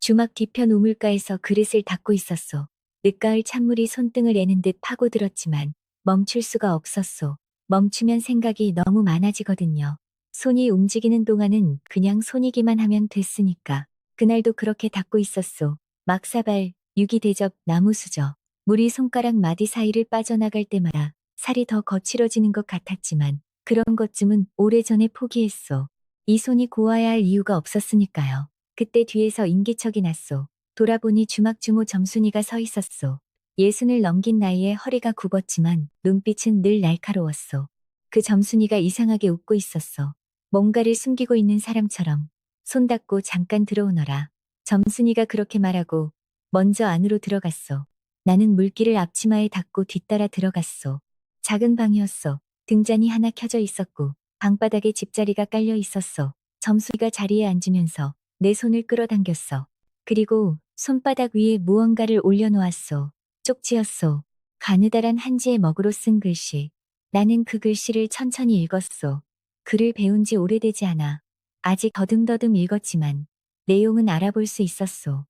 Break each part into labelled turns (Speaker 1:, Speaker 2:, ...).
Speaker 1: 주막 뒤편 우물가에서 그릇을 닦고 있었소. 늦가을 찬물이 손등을 애는 듯 파고들었지만 멈출 수가 없었소. 멈추면 생각이 너무 많아지거든요. 손이 움직이는 동안은 그냥 손이기만 하면 됐으니까. 그날도 그렇게 닦고 있었소. 막사발, 유기대접, 나무수저. 물이 손가락 마디 사이를 빠져나갈 때마다 살이 더 거칠어지는 것 같았지만 그런 것쯤은 오래전에 포기했소. 이 손이 고와야 할 이유가 없었으니까요. 그때 뒤에서 인기척이 났소. 돌아보니 주막주모 점순이가 서 있었소. 예순을 넘긴 나이에 허리가 굽었지만 눈빛은 늘 날카로웠소. 그 점순이가 이상하게 웃고 있었어. 뭔가를 숨기고 있는 사람처럼. 손 닦고 잠깐 들어오너라. 점순이가 그렇게 말하고 먼저 안으로 들어갔소. 나는 물기를 앞치마에 닦고 뒤따라 들어갔소. 작은 방이었소. 등잔이 하나 켜져 있었고 방바닥에 집자리가 깔려 있었어. 점순이가 자리에 앉으면서 내 손을 끌어당겼어. 그리고 손바닥 위에 무언가를 올려놓았소. 쪽지였소. 가느다란 한지의 먹으로 쓴 글씨. 나는 그 글씨를 천천히 읽었소. 글을 배운 지 오래되지 않아. 아직 더듬더듬 읽었지만 내용은 알아볼 수 있었소.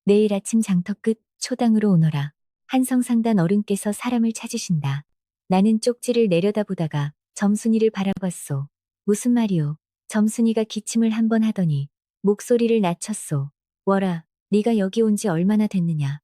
Speaker 1: 내일 아침 장터 끝 초당으로 오너라. 한성상단 어른께서 사람을 찾으신다. 나는 쪽지를 내려다보다가 점순이를 바라봤소. 무슨 말이오? 점순이가 기침을 한 번 하더니 목소리를 낮췄소. 워라, 네가 여기 온 지 얼마나 됐느냐?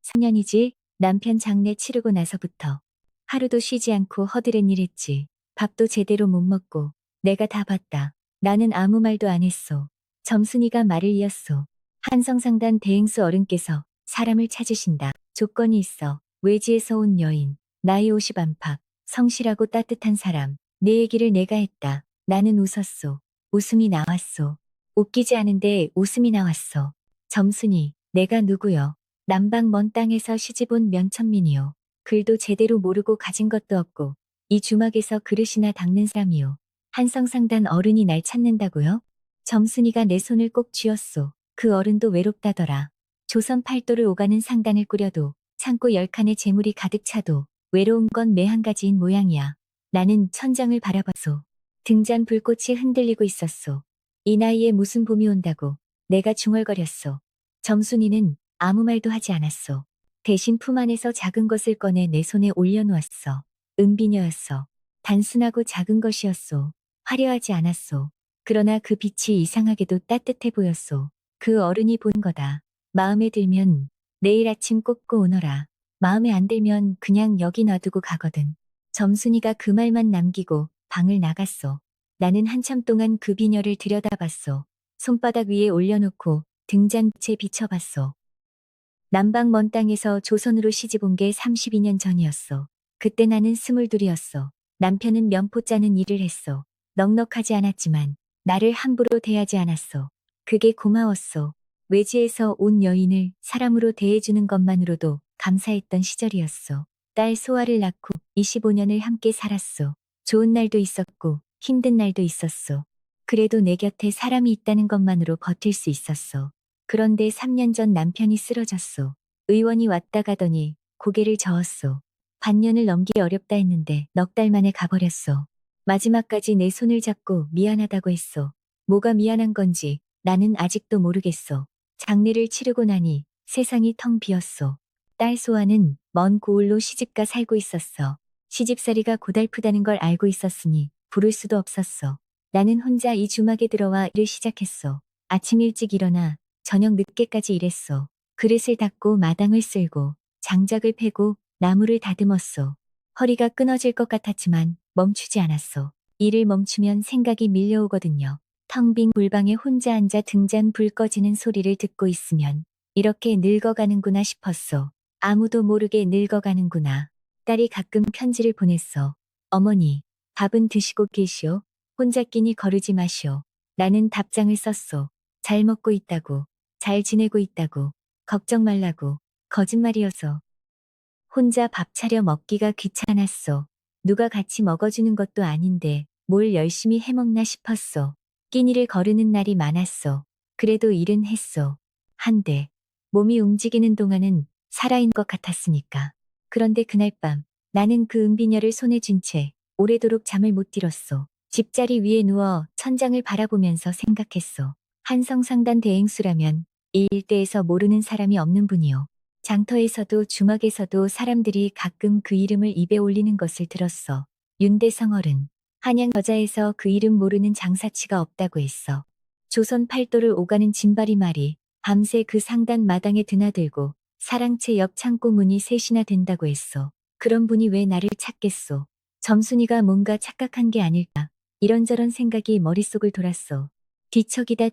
Speaker 1: 3년이지. 남편 장례 치르고 나서부터. 하루도 쉬지 않고 허드렛 일했지. 밥도 제대로 못 먹고. 내가 다 봤다. 나는 아무 말도 안 했소. 점순이가 말을 이었소. 한성상단 대행수 어른께서 사람을 찾으신다. 조건이 있어. 외지에서 온 여인. 나이 50 안팎. 성실하고 따뜻한 사람. 내 얘기를 내가 했다. 나는 웃었소. 웃음이 나왔소. 웃기지 않은데 웃음이 나왔어. 점순이, 내가 누구요? 남방 먼 땅에서 시집온 면천민이요. 글도 제대로 모르고 가진 것도 없고 이 주막에서 그릇이나 닦는 사람이요. 한성상단 어른이 날 찾는다고요? 점순이가 내 손을 꼭 쥐었소. 그 어른도 외롭다더라. 조선 팔도를 오가는 상단을 꾸려도 창고 10칸의 재물이 가득 차도 외로운 건 매 한 가지인 모양이야. 나는 천장을 바라봤소. 등잔 불꽃이 흔들리고 있었소. 이 나이에 무슨 봄이 온다고. 내가 중얼거렸소. 점순이는 아무 말도 하지 않았소. 대신 품 안에서 작은 것을 꺼내 내 손에 올려놓았어. 은비녀였어. 단순하고 작은 것이었소. 화려하지 않았소. 그러나 그 빛이 이상하게도 따뜻해 보였소. 그 어른이 본 거다. 마음에 들면 내일 아침 꽂고 오너라. 마음에 안 들면 그냥 여기 놔두고 가거든. 점순이가 그 말만 남기고 방을 나갔소. 나는 한참 동안 그 비녀를 들여다봤소. 손바닥 위에 올려놓고 등잔빛에 비춰봤소. 남방 먼 땅에서 조선으로 시집 온 게 32년 전이었소. 그때 나는 22이었소. 남편은 면포 짜는 일을 했소. 넉넉하지 않았지만 나를 함부로 대하지 않았소. 그게 고마웠소. 외지에서 온 여인을 사람으로 대해주는 것만으로도 감사했던 시절이었소. 딸 소아를 낳고 25년을 함께 살았소. 좋은 날도 있었고 힘든 날도 있었소. 그래도 내 곁에 사람이 있다는 것만으로 버틸 수 있었소. 그런데 3년 전 남편이 쓰러졌소. 의원이 왔다 가더니 고개를 저었소. 반년을 넘기 어렵다 했는데 넉 달 만에 가버렸소. 마지막까지 내 손을 잡고 미안하다고 했소. 뭐가 미안한 건지 나는 아직도 모르겠소. 장례를 치르고 나니 세상이 텅 비었소. 딸 소아는 먼 고을로 시집가 살고 있었어. 시집살이가 고달프다는 걸 알고 있었으니 부를 수도 없었어. 나는 혼자 이 주막에 들어와 일을 시작했어. 아침 일찍 일어나 저녁 늦게까지 일했어. 그릇을 닦고 마당을 쓸고 장작을 패고 나무를 다듬었어. 허리가 끊어질 것 같았지만 멈추지 않았어. 일을 멈추면 생각이 밀려오거든요. 텅 빈 골방에 혼자 앉아 등잔 불 꺼지는 소리를 듣고 있으면 이렇게 늙어가는구나 싶었어. 아무도 모르게 늙어가는구나. 딸이 가끔 편지를 보냈어. 어머니, 밥은 드시고 계시오. 혼자 끼니 거르지 마시오. 나는 답장을 썼어. 잘 먹고 있다고. 잘 지내고 있다고. 걱정 말라고. 거짓말이어서. 혼자 밥 차려 먹기가 귀찮았어. 누가 같이 먹어주는 것도 아닌데 뭘 열심히 해먹나 싶었어. 끼니를 거르는 날이 많았어. 그래도 일은 했어. 한데 몸이 움직이는 동안은 살아있는 것 같았으니까. 그런데 그날 밤 나는 그 은비녀를 손에 쥔 채 오래도록 잠을 못 들었어. 집자리 위에 누워 천장을 바라보면서 생각했어. 한성상단 대행수라면 이 일대에서 모르는 사람이 없는 분이요. 장터에서도 주막에서도 사람들이 가끔 그 이름을 입에 올리는 것을 들었어. 윤대성 어른. 한양 여자에서 그 이름 모르는 장사치가 없다고 했어. 조선 팔도를 오가는 진발이 말이 밤새 그 상단 마당에 드나들고 사랑채 옆 창고 문이 셋이나 된다고 했어. 그런 분이 왜 나를 찾겠소. 점순이가 뭔가 착각한 게 아닐까. 이런저런 생각이 머릿속을 돌았어. 뒤척이다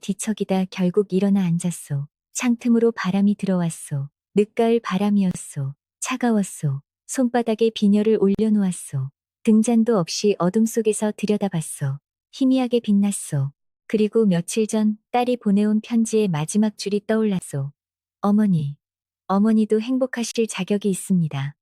Speaker 1: 결국 일어나 앉았소. 창틈으로 바람이 들어왔소. 늦가을 바람이었소. 차가웠소. 손바닥에 비녀를 올려놓았소. 등잔도 없이 어둠 속에서 들여다봤소. 희미하게 빛났소. 그리고 며칠 전 딸이 보내온 편지의 마지막 줄이 떠올랐소. 어머니. 어머니도 행복하실 자격이 있습니다.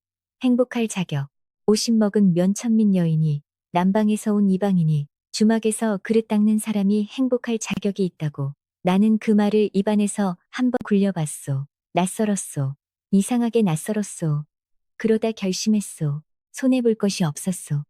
Speaker 1: 행복할 자격. 50먹은 면천민 여인이, 남방에서 온 이방인이, 주막에서 그릇 닦는 사람이 행복할 자격이 있다고. 나는 그 말을 입안에서 한번 굴려봤소. 낯설었소. 이상하게 낯설었소. 그러다 결심했소. 손해볼 것이 없었소.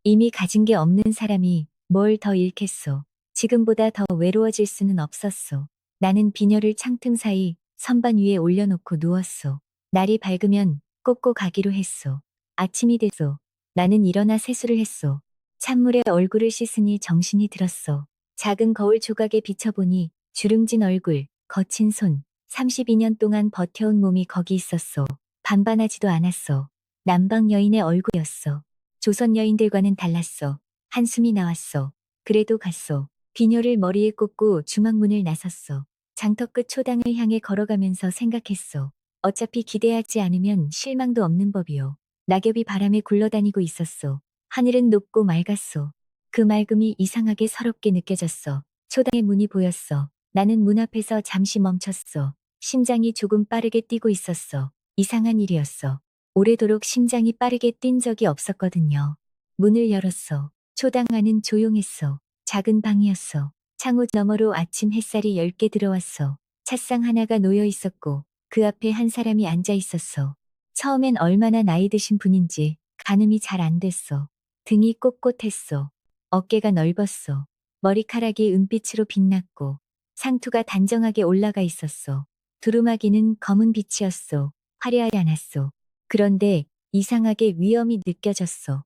Speaker 1: 이미 가진 게 없는 사람이 뭘 더 잃겠소. 지금보다 더 외로워질 수는 없었소. 나는 비녀를 창틈 사이 선반 위에 올려놓고 누웠소. 날이 밝으면 꽂고 가기로 했소. 아침이 됐소. 나는 일어나 세수를 했소. 찬물에 얼굴을 씻으니 정신이 들었소. 작은 거울 조각에 비춰보니 주름진 얼굴, 거친 손, 32년 동안 버텨온 몸이 거기 있었소. 반반하지도 않았소. 남방 여인의 얼굴이었소. 조선 여인들과는 달랐소. 한숨이 나왔소. 그래도 갔소. 비녀를 머리에 꽂고 주막문을 나섰소. 장터 끝 초당을 향해 걸어가면서 생각했소. 어차피 기대하지 않으면 실망도 없는 법이요. 낙엽이 바람에 굴러다니고 있었소. 하늘은 높고 맑았소. 그 맑음이 이상하게 서럽게 느껴졌소. 초당의 문이 보였소. 나는 문 앞에서 잠시 멈췄소. 심장이 조금 빠르게 뛰고 있었소. 이상한 일이었소. 오래도록 심장이 빠르게 뛴 적이 없었거든요. 문을 열었소. 초당 안은 조용했소. 작은 방이었소. 창호 너머로 아침 햇살이 엷게 들어왔소. 찻상 하나가 놓여 있었고 그 앞에 한 사람이 앉아 있었소. 처음엔 얼마나 나이 드신 분인지 가늠이 잘 안 됐소. 등이 꼿꼿했소. 어깨가 넓었소. 머리카락이 은빛으로 빛났고 상투가 단정하게 올라가 있었소. 두루마기는 검은 빛이었소. 화려하지 않았소. 그런데 이상하게 위엄이 느껴졌소.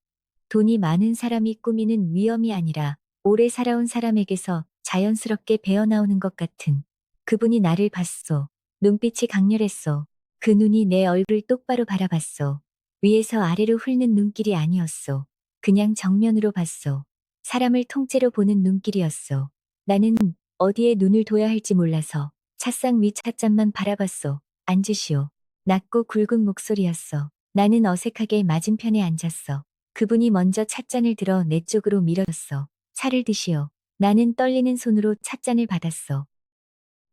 Speaker 1: 돈이 많은 사람이 꾸미는 위엄이 아니라 오래 살아온 사람에게서 자연스럽게 배어나오는 것 같은. 그분이 나를 봤소. 눈빛이 강렬했소. 그 눈이 내 얼굴을 똑바로 바라봤소. 위에서 아래로 훑는 눈길이 아니었소. 그냥 정면으로 봤소. 사람을 통째로 보는 눈길이었소. 나는 어디에 눈을 둬야 할지 몰라서 찻상 위 찻잔만 바라봤소. 앉으시오. 낮고 굵은 목소리였어. 나는 어색하게 맞은편에 앉았어. 그분이 먼저 찻잔을 들어 내 쪽으로 밀어줬어. 차를 드시오. 나는 떨리는 손으로 찻잔을 받았어.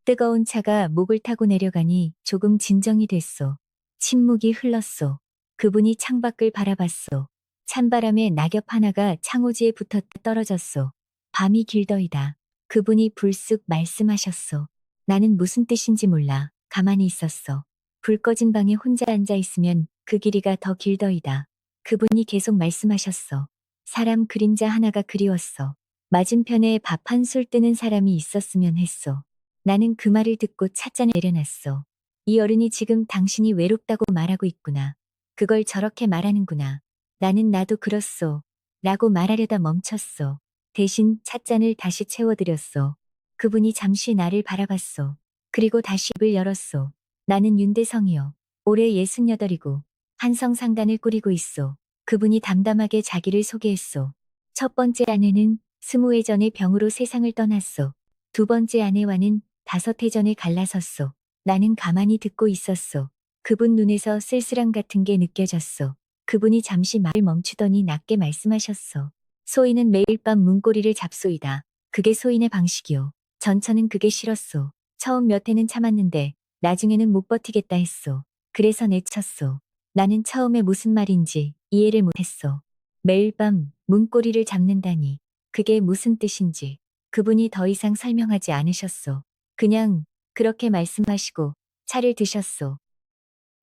Speaker 1: 뜨거운 차가 목을 타고 내려가니 조금 진정이 됐소. 침묵이 흘렀소. 그분이 창밖을 바라봤소. 찬바람에 낙엽 하나가 창호지에 붙어 떨어졌소. 밤이 길더이다. 그분이 불쑥 말씀하셨소. 나는 무슨 뜻인지 몰라 가만히 있었어. 불 꺼진 방에 혼자 앉아 있으면 그 길이가 더 길더이다. 그분이 계속 말씀하셨어. 사람 그림자 하나가 그리웠어. 맞은편에 밥 한 술 뜨는 사람이 있었으면 했어. 나는 그 말을 듣고 찻잔을 내려놨어. 이 어른이 지금 당신이 외롭다고 말하고 있구나. 그걸 저렇게 말하는구나. 나는 나도 그렇소. 라고 말하려다 멈췄어. 대신 찻잔을 다시 채워드렸어. 그분이 잠시 나를 바라봤어. 그리고 다시 입을 열었어. 나는 윤대성이요. 올해 68이고 한성상단을 꾸리고 있소. 그분이 담담하게 자기를 소개했소. 첫 번째 아내는 20해 전에 병으로 세상을 떠났소. 두 번째 아내와는 5해 전에 갈라섰소. 나는 가만히 듣고 있었소. 그분 눈에서 쓸쓸함 같은 게 느껴졌소. 그분이 잠시 말을 멈추더니 낮게 말씀하셨소. 소인은 매일 밤 문고리를 잡소이다. 그게 소인의 방식이요. 전처는 그게 싫었소. 처음 몇 해는 참았는데 나중에는 못 버티겠다 했소. 그래서 내쳤소. 나는 처음에 무슨 말인지 이해를 못했소. 매일 밤 문고리를 잡는다니 그게 무슨 뜻인지 그분이 더 이상 설명하지 않으셨소. 그냥 그렇게 말씀하시고 차를 드셨소.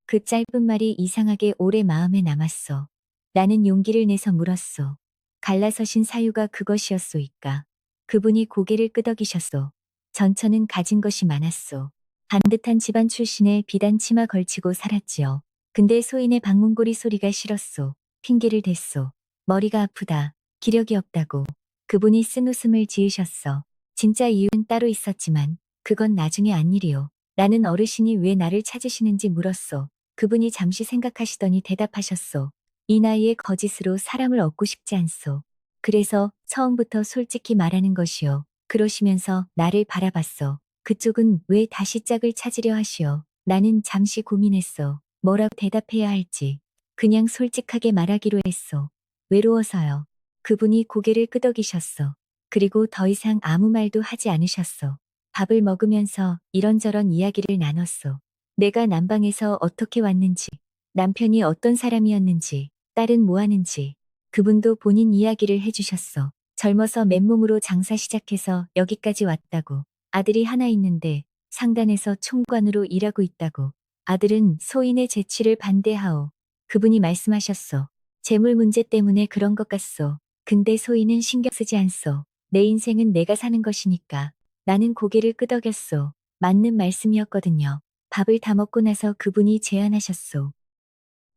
Speaker 1: 그 짧은 말이 이상하게 오래 마음에 남았소. 나는 용기를 내서 물었소. 갈라서신 사유가 그것이었소이까. 그분이 고개를 끄덕이셨소. 전처는 가진 것이 많았소. 반듯한 집안 출신의 비단 치마 걸치고 살았지요. 근데 소인의 방문고리 소리가 싫었소. 핑계를 댔소. 머리가 아프다. 기력이 없다고. 그분이 쓴 웃음을 지으셨어. 진짜 이유는 따로 있었지만 그건 나중에 안 일이오. 나는 어르신이 왜 나를 찾으시는지 물었소. 그분이 잠시 생각하시더니 대답하셨소. 이 나이에 거짓으로 사람을 얻고 싶지 않소. 그래서 처음부터 솔직히 말하는 것이요. 그러시면서 나를 바라봤소. 그쪽은 왜 다시 짝을 찾으려 하시오. 나는 잠시 고민했소. 뭐라고 대답해야 할지. 그냥 솔직하게 말하기로 했소. 외로워서요. 그분이 고개를 끄덕이셨소. 그리고 더 이상 아무 말도 하지 않으셨소. 밥을 먹으면서 이런저런 이야기를 나눴소. 내가 남방에서 어떻게 왔는지, 남편이 어떤 사람이었는지, 딸은 뭐 하는지, 그분도 본인 이야기를 해주셨어. 젊어서 맨몸으로 장사 시작해서 여기까지 왔다고. 아들이 하나 있는데 상단에서 총관으로 일하고 있다고. 아들은 소인의 재취를 반대하오. 그분이 말씀하셨어. 재물 문제 때문에 그런 것 같소. 근데 소인은 신경 쓰지 않소. 내 인생은 내가 사는 것이니까. 나는 고개를 끄덕였소. 맞는 말씀이었거든요. 밥을 다 먹고 나서 그분이 제안하셨소.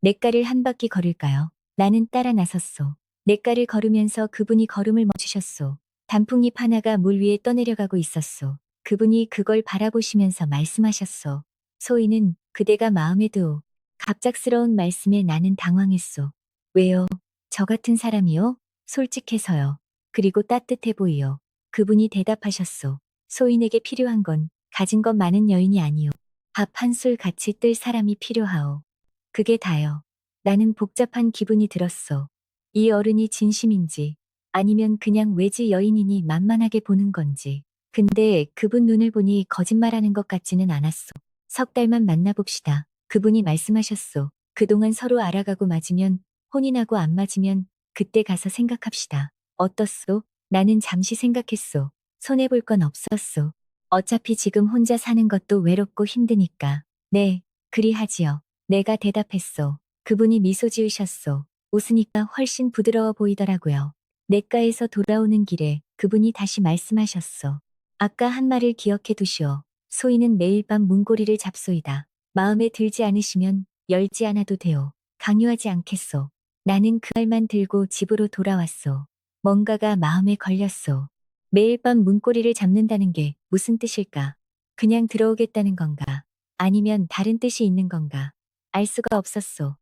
Speaker 1: 냇가를 한 바퀴 걸을까요? 나는 따라 나섰소. 냇가를 걸으면서 그분이 걸음을 멈추셨소. 단풍잎 하나가 물 위에 떠내려가고 있었소. 그분이 그걸 바라보시면서 말씀하셨소. 소희는 그대가 마음에 드오. 갑작스러운 말씀에 나는 당황했소. 왜요? 저 같은 사람이요? 솔직해서요. 그리고 따뜻해 보이요. 그분이 대답하셨소. 소인에게 필요한 건 가진 것 많은 여인이 아니오. 밥 한 술 같이 뜰 사람이 필요하오. 그게 다요. 나는 복잡한 기분이 들었어. 이 어른이 진심인지 아니면 그냥 외지 여인이니 만만하게 보는 건지. 근데 그분 눈을 보니 거짓말하는 것 같지는 않았어. 석 달만 만나봅시다. 그분이 말씀하셨소. 그동안 서로 알아가고 맞으면 혼인하고 안 맞으면 그때 가서 생각합시다. 어떻소? 나는 잠시 생각했소. 손해볼 건 없었소. 어차피 지금 혼자 사는 것도 외롭고 힘드니까. 네, 그리하지요. 내가 대답했소. 그분이 미소 지으셨소. 웃으니까 훨씬 부드러워 보이더라고요. 냇가에서 돌아오는 길에 그분이 다시 말씀하셨소. 아까 한 말을 기억해 두시오. 소인은 매일 밤 문고리를 잡소이다. 마음에 들지 않으시면 열지 않아도 돼요. 강요하지 않겠소. 나는 그 말만 들고 집으로 돌아왔소. 뭔가가 마음에 걸렸소. 매일 밤 문고리를 잡는다는 게 무슨 뜻일까? 그냥 들어오겠다는 건가? 아니면 다른 뜻이 있는 건가? 알 수가 없었소.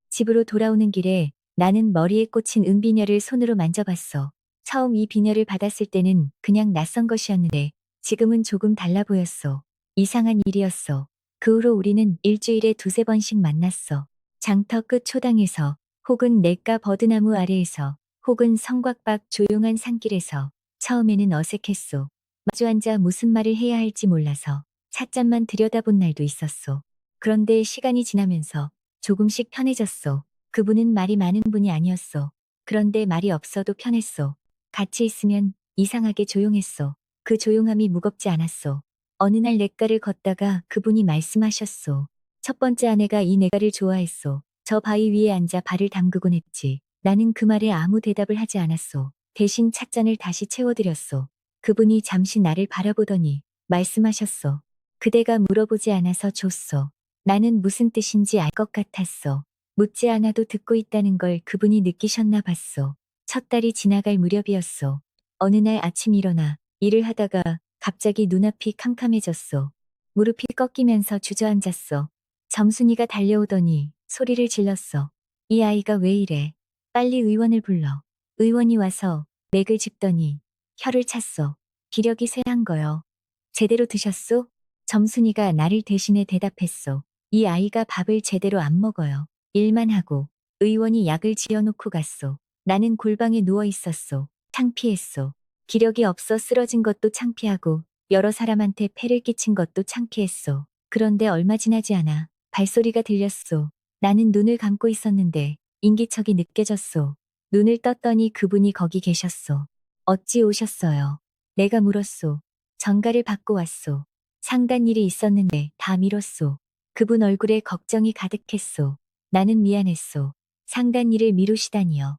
Speaker 1: 집으로 돌아오는 길에 나는 머리에 꽂힌 은비녀를 손으로 만져봤어. 처음 이 비녀를 받았을 때는 그냥 낯선 것이었는데 지금은 조금 달라 보였어. 이상한 일이었어. 그 후로 우리는 일주일에 두세 번씩 만났어. 장터 끝 초당에서 혹은 냇가 버드나무 아래에서 혹은 성곽 밖 조용한 산길에서 처음에는 어색했소. 마주 앉아 무슨 말을 해야 할지 몰라서 찻잔만 들여다본 날도 있었소. 그런데 시간이 지나면서 조금씩 편해졌소. 그분은 말이 많은 분이 아니었소. 그런데 말이 없어도 편했소. 같이 있으면 이상하게 조용했소. 그 조용함이 무겁지 않았소. 어느 날 냇가를 걷다가 그분이 말씀하셨소. 첫 번째 아내가 이 냇가를 좋아했소. 저 바위 위에 앉아 발을 담그곤 했지. 나는 그 말에 아무 대답을 하지 않았소. 대신 찻잔을 다시 채워드렸소. 그분이 잠시 나를 바라보더니 말씀하셨소. 그대가 물어보지 않아서 줬소. 나는 무슨 뜻인지 알 것 같았어. 묻지 않아도 듣고 있다는 걸 그분이 느끼셨나 봤어. 첫 달이 지나갈 무렵이었어. 어느 날 아침 일어나 일을 하다가 갑자기 눈앞이 캄캄해졌어. 무릎이 꺾이면서 주저앉았어. 점순이가 달려오더니 소리를 질렀어. 이 아이가 왜 이래? 빨리 의원을 불러. 의원이 와서 맥을 짚더니 혀를 찼어. 기력이 쇠한 거요. 제대로 드셨소? 점순이가 나를 대신해 대답했어. 이 아이가 밥을 제대로 안 먹어요. 일만 하고. 의원이 약을 지어놓고 갔소. 나는 골방에 누워 있었소. 창피했소. 기력이 없어 쓰러진 것도 창피하고 여러 사람한테 폐를 끼친 것도 창피했소. 그런데 얼마 지나지 않아 발소리가 들렸소. 나는 눈을 감고 있었는데 인기척이 느껴졌소. 눈을 떴더니 그분이 거기 계셨소. 어찌 오셨어요? 내가 물었소. 전가를 받고 왔소. 상단 일이 있었는데 다 미뤘소. 그분 얼굴에 걱정이 가득했소. 나는 미안했소. 상단 일을 미루시다니요.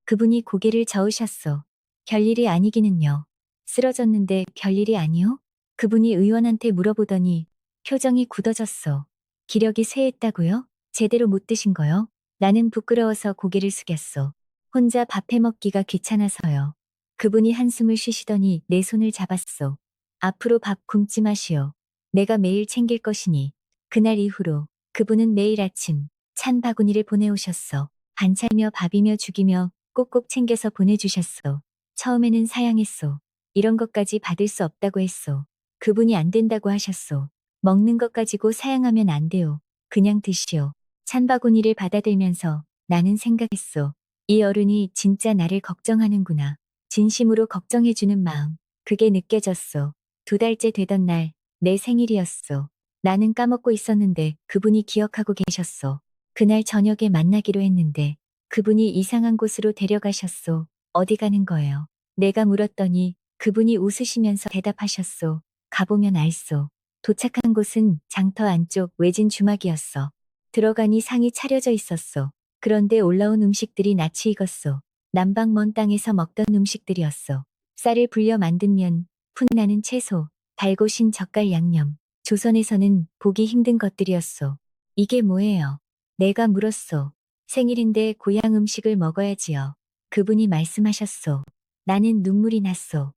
Speaker 1: 그분이 고개를 저으셨소. 별일이 아니기는요. 쓰러졌는데 별일이 아니요? 그분이 의원한테 물어보더니 표정이 굳어졌어. 기력이 쇠했다고요? 제대로 못 드신 거요? 나는 부끄러워서 고개를 숙였어. 혼자 밥 해먹기가 귀찮아서요. 그분이 한숨을 쉬시더니 내 손을 잡았어. 앞으로 밥 굶지 마시오. 내가 매일 챙길 것이니. 그날 이후로 그분은 매일 아침 찬 바구니를 보내오셨어. 반찬이며 밥이며 죽이며 꼭꼭 챙겨서 보내주셨어. 처음에는 사양했어. 이런 것까지 받을 수 없다고 했어. 그분이 안 된다고 하셨어. 먹는 것 가지고 사양하면 안 돼요. 그냥 드시오. 찬 바구니를 받아들면서 나는 생각했어. 이 어른이 진짜 나를 걱정하는구나. 진심으로 걱정해주는 마음. 그게 느껴졌어. 2달째 되던 날, 내 생일이었어. 나는 까먹고 있었는데 그분이 기억하고 계셨어. 그날 저녁에 만나기로 했는데 그분이 이상한 곳으로 데려가셨어. 어디 가는 거예요? 내가 물었더니 그분이 웃으시면서 대답하셨어. 가보면 알소. 도착한 곳은 장터 안쪽 외진 주막이었어. 들어가니 상이 차려져 있었어. 그런데 올라온 음식들이 낯이 익었어. 남방 먼 땅에서 먹던 음식들이었어. 쌀을 불려 만든 면, 풋나는 채소, 달고 신 젓갈 양념. 조선에서는 보기 힘든 것들이었어. 이게 뭐예요? 내가 물었어. 생일인데 고향 음식을 먹어야지요. 그분이 말씀하셨어. 나는 눈물이 났어.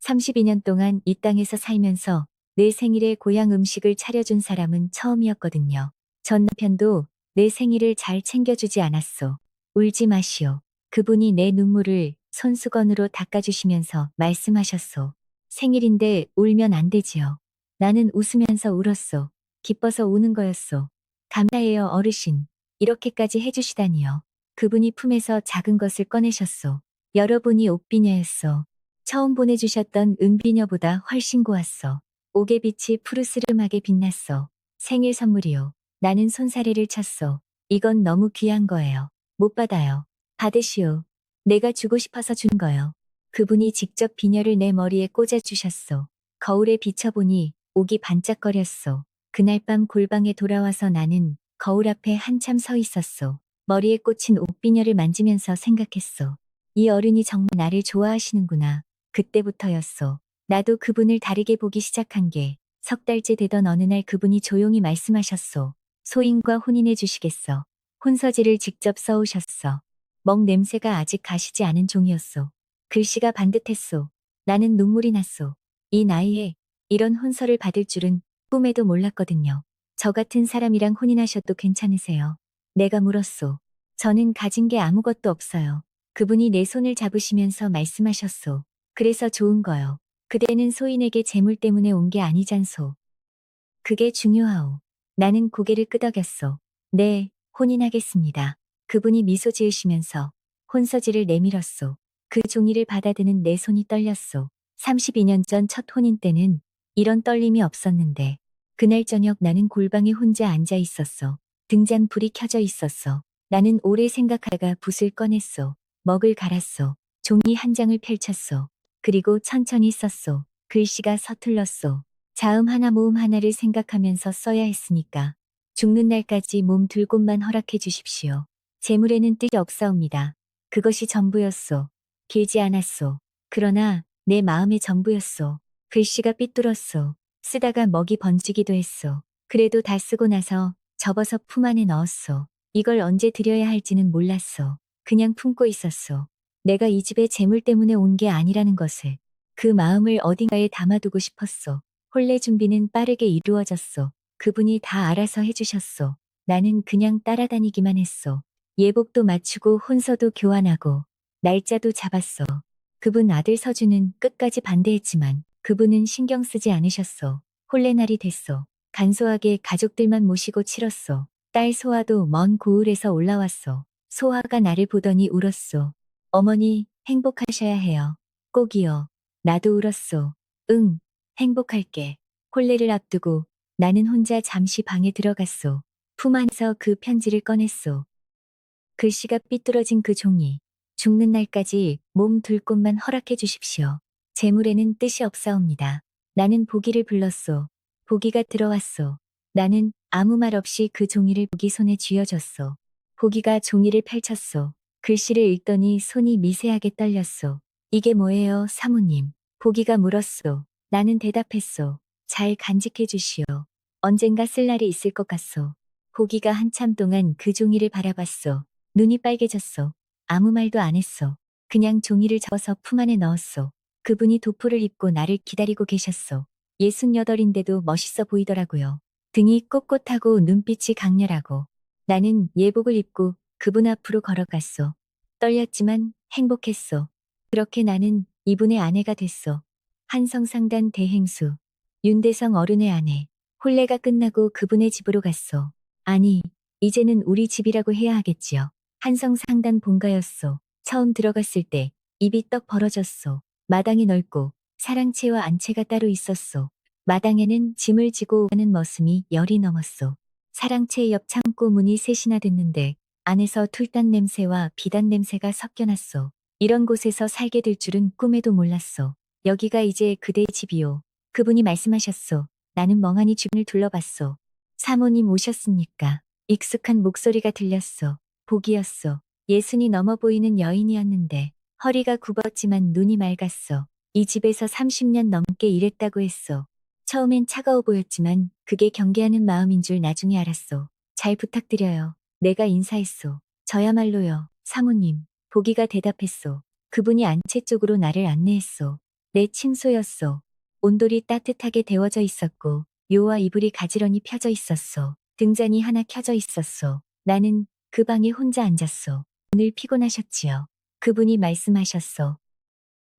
Speaker 1: 32년 동안 이 땅에서 살면서 내 생일에 고향 음식을 차려준 사람은 처음이었거든요. 전 남편도 내 생일을 잘 챙겨주지 않았어. 울지 마시오. 그분이 내 눈물을 손수건으로 닦아주시면서 말씀하셨어. 생일인데 울면 안 되지요. 나는 웃으면서 울었어. 기뻐서 우는 거였어. 감사해요, 어르신. 이렇게까지 해주시다니요. 그분이 품에서 작은 것을 꺼내셨어. 여러분이 옷비녀였어. 처음 보내주셨던 은비녀보다 훨씬 고왔어. 옥의 빛이 푸르스름하게 빛났어. 생일 선물이요. 나는 손사래를 쳤어. 이건 너무 귀한 거예요. 못 받아요. 받으시오. 내가 주고 싶어서 준 거요. 그분이 직접 비녀를 내 머리에 꽂아주셨어. 거울에 비춰보니 옥이 반짝거렸어. 그날 밤 골방에 돌아와서 나는 거울 앞에 한참 서 있었어. 머리에 꽂힌 옥비녀를 만지면서 생각했어. 이 어른이 정말 나를 좋아하시는구나. 그때부터였어. 나도 그분을 다르게 보기 시작한 게 3달째 되던 어느 날 그분이 조용히 말씀하셨어. 소인과 혼인해 주시겠어. 혼서지를 직접 써오셨어. 먹 냄새가 아직 가시지 않은 종이었어. 글씨가 반듯했어. 나는 눈물이 났어. 이 나이에 이런 혼서를 받을 줄은 꿈에도 몰랐거든요. 저 같은 사람이랑 혼인하셔도 괜찮으세요? 내가 물었소. 저는 가진 게 아무것도 없어요. 그분이 내 손을 잡으시면서 말씀하셨소. 그래서 좋은 거요. 그대는 소인에게 재물 때문에 온 게 아니잖소. 그게 중요하오. 나는 고개를 끄덕였어. 네, 혼인하겠습니다. 그분이 미소 지으시면서 혼서지를 내밀었소. 그 종이를 받아드는 내 손이 떨렸소. 32년 전 첫 혼인 때는 이런 떨림이 없었는데 그날 저녁 나는 골방에 혼자 앉아 있었어. 등잔 불이 켜져 있었어. 나는 오래 생각하다가 붓을 꺼냈어. 먹을 갈았어. 종이 한 장을 펼쳤어. 그리고 천천히 썼어. 글씨가 서툴렀어. 자음 하나 모음 하나를 생각하면서 써야 했으니까. 죽는 날까지 몸 둘 곳만 허락해 주십시오. 재물에는 뜻이 없사옵니다. 그것이 전부였소. 길지 않았소. 그러나 내 마음의 전부였소. 글씨가 삐뚤었소. 쓰다가 먹이 번지기도 했소. 그래도 다 쓰고 나서 접어서 품 안에 넣었소. 이걸 언제 드려야 할지는 몰랐소. 그냥 품고 있었소. 내가 이 집에 재물 때문에 온 게 아니라는 것을. 그 마음을 어딘가에 담아두고 싶었소. 혼례 준비는 빠르게 이루어졌소. 그분이 다 알아서 해주셨소. 나는 그냥 따라다니기만 했소. 예복도 맞추고 혼서도 교환하고 날짜도 잡았소. 그분 아들 서주는 끝까지 반대했지만 그분은 신경 쓰지 않으셨소. 혼례 날이 됐소. 간소하게 가족들만 모시고 치렀소. 딸 소아도 먼 고을에서 올라왔소. 소아가 나를 보더니 울었소. 어머니, 행복하셔야 해요. 꼭이요. 나도 울었소. 응, 행복할게. 혼례를 앞두고 나는 혼자 잠시 방에 들어갔소. 품 안에서 그 편지를 꺼냈소. 글씨가 삐뚤어진 그 종이. 죽는 날까지 몸 둘 곳만 허락해 주십시오. 재물에는 뜻이 없사옵니다. 나는 보기를 불렀소. 보기가 들어왔소. 나는 아무 말 없이 그 종이를 보기 손에 쥐어줬소. 보기가 종이를 펼쳤소. 글씨를 읽더니 손이 미세하게 떨렸소. 이게 뭐예요, 사모님? 보기가 물었소. 나는 대답했소. 잘 간직해 주시오. 언젠가 쓸 날이 있을 것 같소. 보기가 한참 동안 그 종이를 바라봤소. 눈이 빨개졌소. 아무 말도 안 했소. 그냥 종이를 접어서 품 안에 넣었소. 그분이 도포를 입고 나를 기다리고 계셨소. 68인데도 멋있어 보이더라고요. 등이 꼿꼿하고 눈빛이 강렬하고. 나는 예복을 입고 그분 앞으로 걸어갔소. 떨렸지만 행복했소. 그렇게 나는 이분의 아내가 됐소. 한성상단 대행수. 윤대성 어른의 아내. 혼례가 끝나고 그분의 집으로 갔소. 아니, 이제는 우리 집이라고 해야 하겠지요. 한성상단 본가였소. 처음 들어갔을 때 입이 떡 벌어졌소. 마당이 넓고 사랑채와 안채가 따로 있었소. 마당에는 짐을 지고 가는 머슴이 열이 넘었소. 사랑채 옆 창고 문이 셋이나 됐는데 안에서 툴단 냄새와 비단 냄새가 섞여났소. 이런 곳에서 살게 될 줄은 꿈에도 몰랐소. 여기가 이제 그대의 집이요. 그분이 말씀하셨소. 나는 멍하니 주변을 둘러봤소. 사모님 오셨습니까? 익숙한 목소리가 들렸소. 복이었소. 60이 넘어 보이는 여인이었는데 허리가 굽었지만 눈이 맑았소. 이 집에서 30년 넘게 일했다고 했소. 처음엔 차가워 보였지만 그게 경계하는 마음인 줄 나중에 알았소. 잘 부탁드려요. 내가 인사했소. 저야말로요. 사모님. 보기가 대답했소. 그분이 안채 쪽으로 나를 안내했소. 내 침소였소. 온돌이 따뜻하게 데워져 있었고 요와 이불이 가지런히 펴져 있었소. 등잔이 하나 켜져 있었소. 나는 그 방에 혼자 앉았소. 오늘 피곤하셨지요. 그분이 말씀하셨소.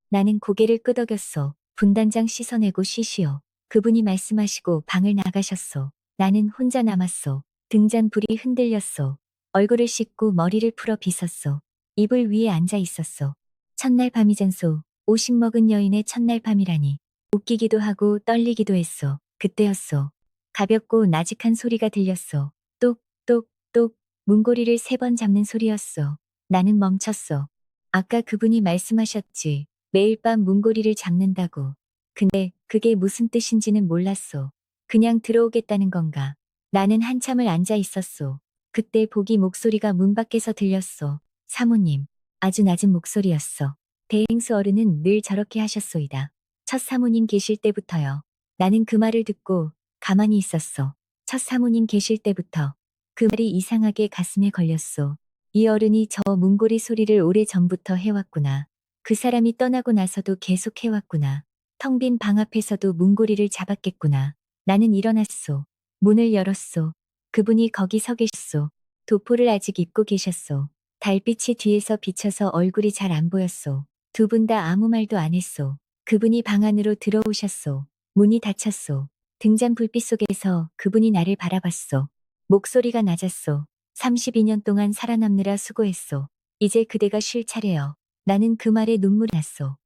Speaker 1: 나는 고개를 끄덕였소. 분단장 씻어내고 쉬시오. 그분이 말씀하시고 방을 나가셨소. 나는 혼자 남았소. 등잔 불이 흔들렸소. 얼굴을 씻고 머리를 풀어 빗었소. 이불 위에 앉아 있었소. 첫날 밤이잖소. 50 먹은 여인의 첫날 밤이라니. 웃기기도 하고 떨리기도 했소. 그때였소. 가볍고 나직한 소리가 들렸소. 똑, 똑, 똑. 문고리를 3번 잡는 소리였소. 나는 멈췄소. 아까 그분이 말씀하셨지. 매일 밤 문고리를 잡는다고. 근데 그게 무슨 뜻인지는 몰랐소. 그냥 들어오겠다는 건가. 나는 한참을 앉아 있었소. 그때 보기 목소리가 문 밖에서 들렸소. 사모님. 아주 낮은 목소리였어. 대행수 어른은 늘 저렇게 하셨소이다. 첫 사모님 계실 때부터요. 나는 그 말을 듣고 가만히 있었어. 첫 사모님 계실 때부터. 그 말이 이상하게 가슴에 걸렸소. 이 어른이 저 문고리 소리를 오래 전부터 해왔구나. 그 사람이 떠나고 나서도 계속 해왔구나. 텅 빈 방 앞에서도 문고리를 잡았겠구나. 나는 일어났소. 문을 열었소. 그분이 거기 서 계셨소. 도포를 아직 입고 계셨소. 달빛이 뒤에서 비쳐서 얼굴이 잘 안 보였소. 두 분 다 아무 말도 안 했소. 그분이 방 안으로 들어오셨소. 문이 닫혔소. 등잔 불빛 속에서 그분이 나를 바라봤소. 목소리가 낮았소. 32년 동안 살아남느라 수고했소. 이제 그대가 쉴 차례여. 나는 그 말에 눈물이 났소.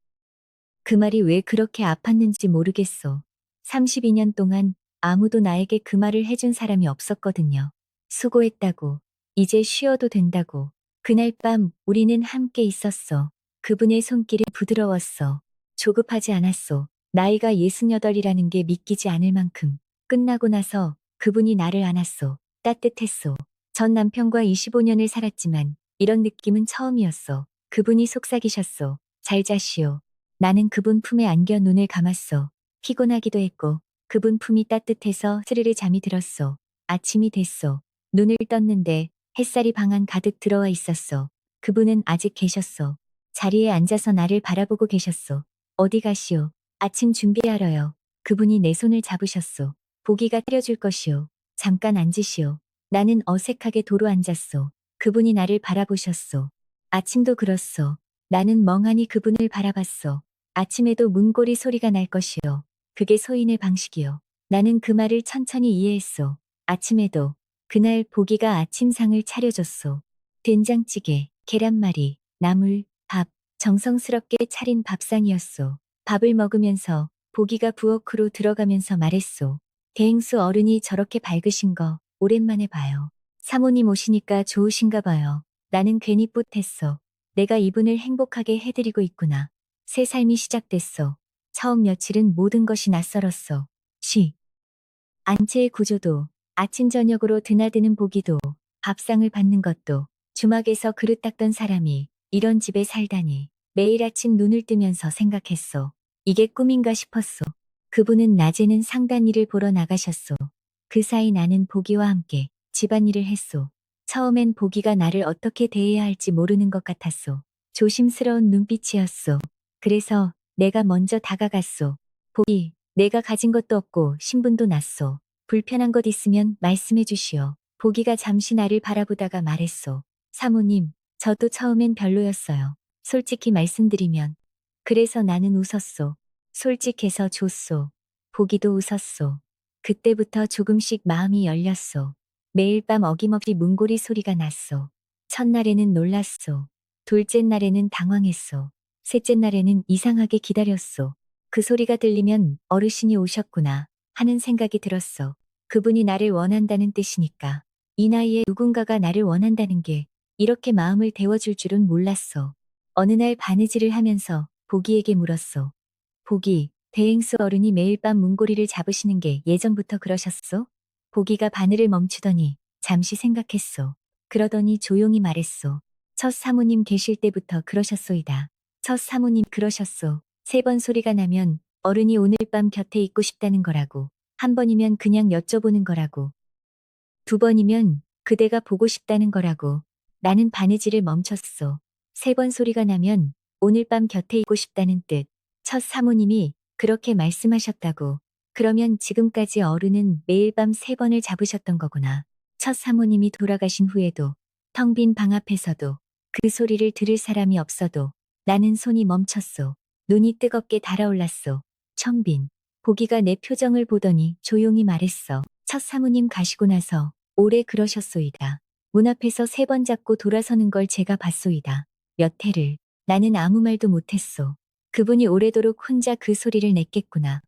Speaker 1: 그 말이 왜 그렇게 아팠는지 모르겠소. 32년 동안 아무도 나에게 그 말을 해준 사람이 없었거든요. 수고했다고. 이제 쉬어도 된다고. 그날 밤 우리는 함께 있었어. 그분의 손길은 부드러웠어. 조급하지 않았소. 나이가 68이라는 게 믿기지 않을 만큼. 끝나고 나서 그분이 나를 안았소. 따뜻했소. 전 남편과 25년을 살았지만 이런 느낌은 처음이었어. 그분이 속삭이셨소. 잘 자시오. 나는 그분 품에 안겨 눈을 감았소. 피곤하기도 했고 그분 품이 따뜻해서 스르르 잠이 들었소. 아침이 됐소. 눈을 떴는데 햇살이 방 안 가득 들어와 있었소. 그분은 아직 계셨소. 자리에 앉아서 나를 바라보고 계셨소. 어디 가시오? 아침 준비하러요. 그분이 내 손을 잡으셨소. 보기가 때려줄 것이오. 잠깐 앉으시오. 나는 어색하게 도로 앉았소. 그분이 나를 바라보셨소. 아침도 그렇소. 나는 멍하니 그분을 바라봤소. 아침에도 문고리 소리가 날 것이요. 그게 소인의 방식이요. 나는 그 말을 천천히 이해했소. 아침에도. 그날 보기가 아침상을 차려줬소. 된장찌개, 계란말이, 나물, 밥, 정성스럽게 차린 밥상이었소. 밥을 먹으면서 보기가 부엌으로 들어가면서 말했소. 대행수 어른이 저렇게 밝으신 거 오랜만에 봐요. 사모님 오시니까 좋으신가 봐요. 나는 괜히 뿌듯했어. 내가 이분을 행복하게 해드리고 있구나. 새 삶이 시작됐어. 처음 며칠은 모든 것이 낯설었어. 안채의 구조도, 아침 저녁으로 드나드는 보기도, 밥상을 받는 것도, 주막에서 그릇 닦던 사람이 이런 집에 살다니. 매일 아침 눈을 뜨면서 생각했어. 이게 꿈인가 싶었어. 그분은 낮에는 상단일을 보러 나가셨소. 그 사이 나는 보기와 함께 집안일을 했소. 처음엔 보기가 나를 어떻게 대해야 할지 모르는 것 같았소. 조심스러운 눈빛이었소. 그래서 내가 먼저 다가갔소. 보기, 내가 가진 것도 없고 신분도 낮소. 불편한 것 있으면 말씀해 주시오. 보기가 잠시 나를 바라보다가 말했소. 사모님, 저도 처음엔 별로였어요. 솔직히 말씀드리면. 그래서 나는 웃었소. 솔직해서 좋소. 보기도 웃었소. 그때부터 조금씩 마음이 열렸소. 매일 밤 어김없이 문고리 소리가 났소. 첫날에는 놀랐소. 둘째 날에는 당황했소. 셋째 날에는 이상하게 기다렸소. 그 소리가 들리면 어르신이 오셨구나 하는 생각이 들었소. 그분이 나를 원한다는 뜻이니까. 이 나이에 누군가가 나를 원한다는 게 이렇게 마음을 데워줄 줄은 몰랐소. 어느 날 바느질을 하면서 보기에게 물었소. 보기, 대행수 어른이 매일 밤 문고리를 잡으시는 게 예전부터 그러셨소? 보기가 바늘을 멈추더니 잠시 생각했소. 그러더니 조용히 말했소. 첫 사모님 계실 때부터 그러셨소이다. 첫 사모님 그러셨소. 3번 소리가 나면 어른이 오늘 밤 곁에 있고 싶다는 거라고. 1번이면 그냥 여쭤보는 거라고. 2번이면 그대가 보고 싶다는 거라고. 나는 바느질을 멈췄소. 3번 소리가 나면 오늘 밤 곁에 있고 싶다는 뜻. 첫 사모님이 그렇게 말씀하셨다고. 그러면 지금까지 어른은 매일 밤 3번을 잡으셨던 거구나. 첫 사모님이 돌아가신 후에도 텅 빈 방 앞에서도 그 소리를 들을 사람이 없어도 나는 손이 멈췄소. 눈이 뜨겁게 달아올랐소. 청빈. 보기가 내 표정을 보더니 조용히 말했어. 첫 사모님 가시고 나서 오래 그러셨소이다. 문 앞에서 3번 잡고 돌아서는 걸 제가 봤소이다. 몇 해를. 나는 아무 말도 못했소. 그분이 오래도록 혼자 그 소리를 냈겠구나.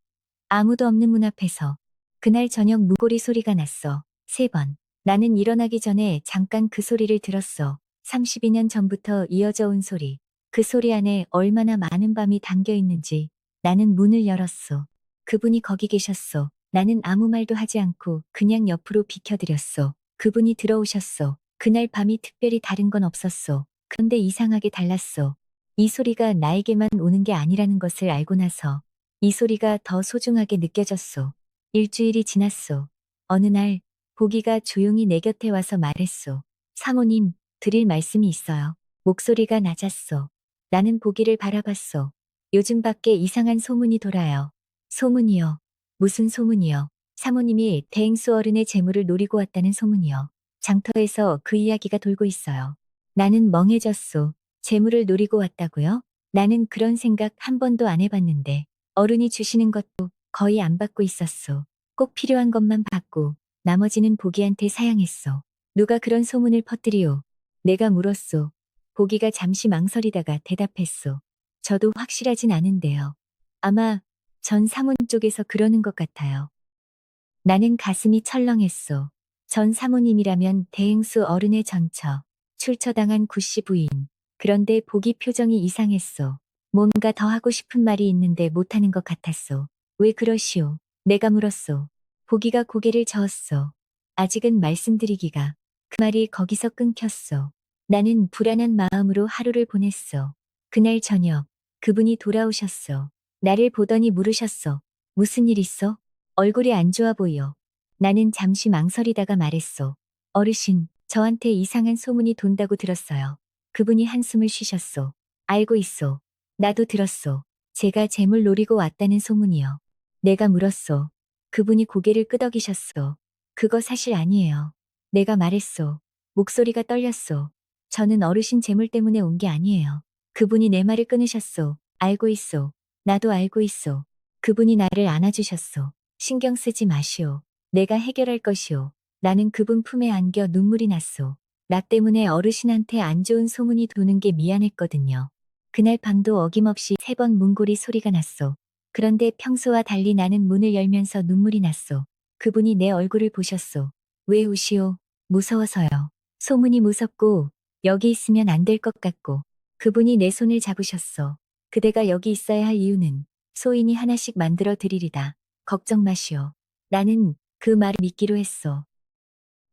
Speaker 1: 아무도 없는 문 앞에서. 그날 저녁 문고리 소리가 났어. 3번. 나는 일어나기 전에 잠깐 그 소리를 들었어. 32년 전부터 이어져 온 소리. 그 소리 안에 얼마나 많은 밤이 담겨 있는지. 나는 문을 열었소. 그분이 거기 계셨소. 나는 아무 말도 하지 않고 그냥 옆으로 비켜드렸소. 그분이 들어오셨소. 그날 밤이 특별히 다른 건 없었소. 그런데 이상하게 달랐소. 이 소리가 나에게만 오는 게 아니라는 것을 알고 나서 이 소리가 더 소중하게 느껴졌소. 일주일이 지났소. 어느 날 보기가 조용히 내 곁에 와서 말했소. 사모님, 드릴 말씀이 있어요. 목소리가 낮았소. 나는 보기를 바라봤소. 요즘 밖에 이상한 소문이 돌아요. 소문이요. 무슨 소문이요? 사모님이 대행수 어른의 재물을 노리고 왔다는 소문이요. 장터에서 그 이야기가 돌고 있어요. 나는 멍해졌소. 재물을 노리고 왔다고요? 나는 그런 생각 한 번도 안 해봤는데 어른이 주시는 것도 거의 안 받고 있었소. 꼭 필요한 것만 받고 나머지는 보기한테 사양했소. 누가 그런 소문을 퍼뜨리오? 내가 물었소. 보기가 잠시 망설이다가 대답했소. 저도 확실하진 않은데요. 아마 전 사모님 쪽에서 그러는 것 같아요. 나는 가슴이 철렁했소. 전 사모님이라면 대행수 어른의 전처, 출처당한 구씨 부인. 그런데 보기 표정이 이상했소. 뭔가 더 하고 싶은 말이 있는데 못하는 것 같았소. 왜 그러시오? 내가 물었소. 보기가 고개를 저었소. 아직은 말씀드리기가. 그 말이 거기서 끊겼소. 나는 불안한 마음으로 하루를 보냈소. 그날 저녁 그분이 돌아오셨소. 나를 보더니 물으셨소. 무슨 일 있어? 얼굴이 안 좋아 보여. 나는 잠시 망설이다가 말했소. 어르신, 저한테 이상한 소문이 돈다고 들었어요. 그분이 한숨을 쉬셨소. 알고 있소. 나도 들었소. 제가 재물 노리고 왔다는 소문이요. 내가 물었소. 그분이 고개를 끄덕이셨소. 그거 사실 아니에요. 내가 말했소. 목소리가 떨렸소. 저는 어르신 재물 때문에 온 게 아니에요. 그분이 내 말을 끊으셨소. 알고 있소. 나도 알고 있소. 그분이 나를 안아주셨소. 신경 쓰지 마시오. 내가 해결할 것이오. 나는 그분 품에 안겨 눈물이 났소. 나 때문에 어르신한테 안 좋은 소문이 도는 게 미안했거든요. 그날 밤도 어김없이 3번 문고리 소리가 났소. 그런데 평소와 달리 나는 문을 열면서 눈물이 났소. 그분이 내 얼굴을 보셨소. 왜 우시오? 무서워서요. 소문이 무섭고 여기 있으면 안 될 것 같고. 그분이 내 손을 잡으셨소. 그대가 여기 있어야 할 이유는 소인이 하나씩 만들어 드리리다. 걱정 마시오. 나는 그 말을 믿기로 했소.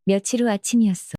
Speaker 1: 며칠 후 아침이었소.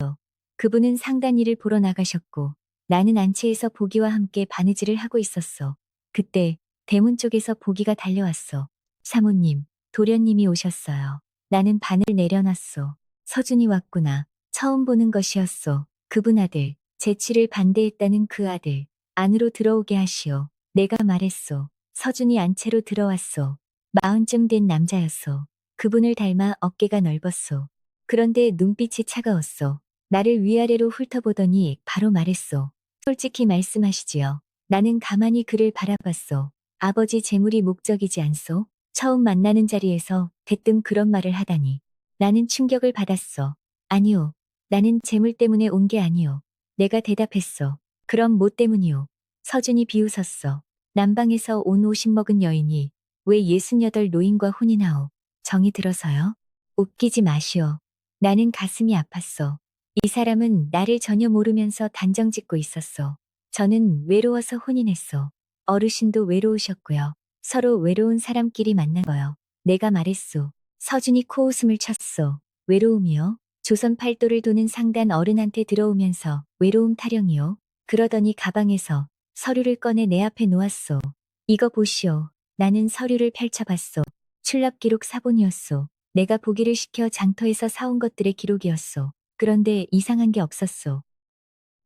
Speaker 1: 그분은 상단일을 보러 나가셨고 나는 안채에서 보기와 함께 바느질을 하고 있었소. 그때 대문 쪽에서 보기가 달려왔소. 사모님, 도련님이 오셨어요. 나는 반을 내려놨소. 서준이 왔구나. 처음 보는 것이었소. 그분 아들, 재치를 반대했다는 그 아들. 안으로 들어오게 하시오. 내가 말했소. 서준이 안채로 들어왔소. 40쯤 된 남자였소. 그분을 닮아 어깨가 넓었소. 그런데 눈빛이 차가웠소. 나를 위아래로 훑어보더니 바로 말했소. 솔직히 말씀하시지요. 나는 가만히 그를 바라봤소. 아버지 재물이 목적이지 않소? 처음 만나는 자리에서 대뜸 그런 말을 하다니. 나는 충격을 받았어. 아니요. 나는 재물 때문에 온 게 아니요. 내가 대답했어. 그럼 뭐 때문이요? 서준이 비웃었어. 남방에서 온 50 먹은 여인이 왜 68 노인과 혼인하오? 정이 들어서요? 웃기지 마시오. 나는 가슴이 아팠어. 이 사람은 나를 전혀 모르면서 단정 짓고 있었어. 저는 외로워서 혼인했어. 어르신도 외로우셨고요. 서로 외로운 사람끼리 만난 거요. 내가 말했소. 서준이 코웃음을 쳤소. 외로움이요? 조선 팔도를 도는 상단 어른한테 들어오면서 외로움 타령이요? 그러더니 가방에서 서류를 꺼내 내 앞에 놓았소. 이거 보시오. 나는 서류를 펼쳐봤소. 출납기록 사본이었소. 내가 보기를 시켜 장터에서 사온 것들의 기록이었소. 그런데 이상한 게 없었소.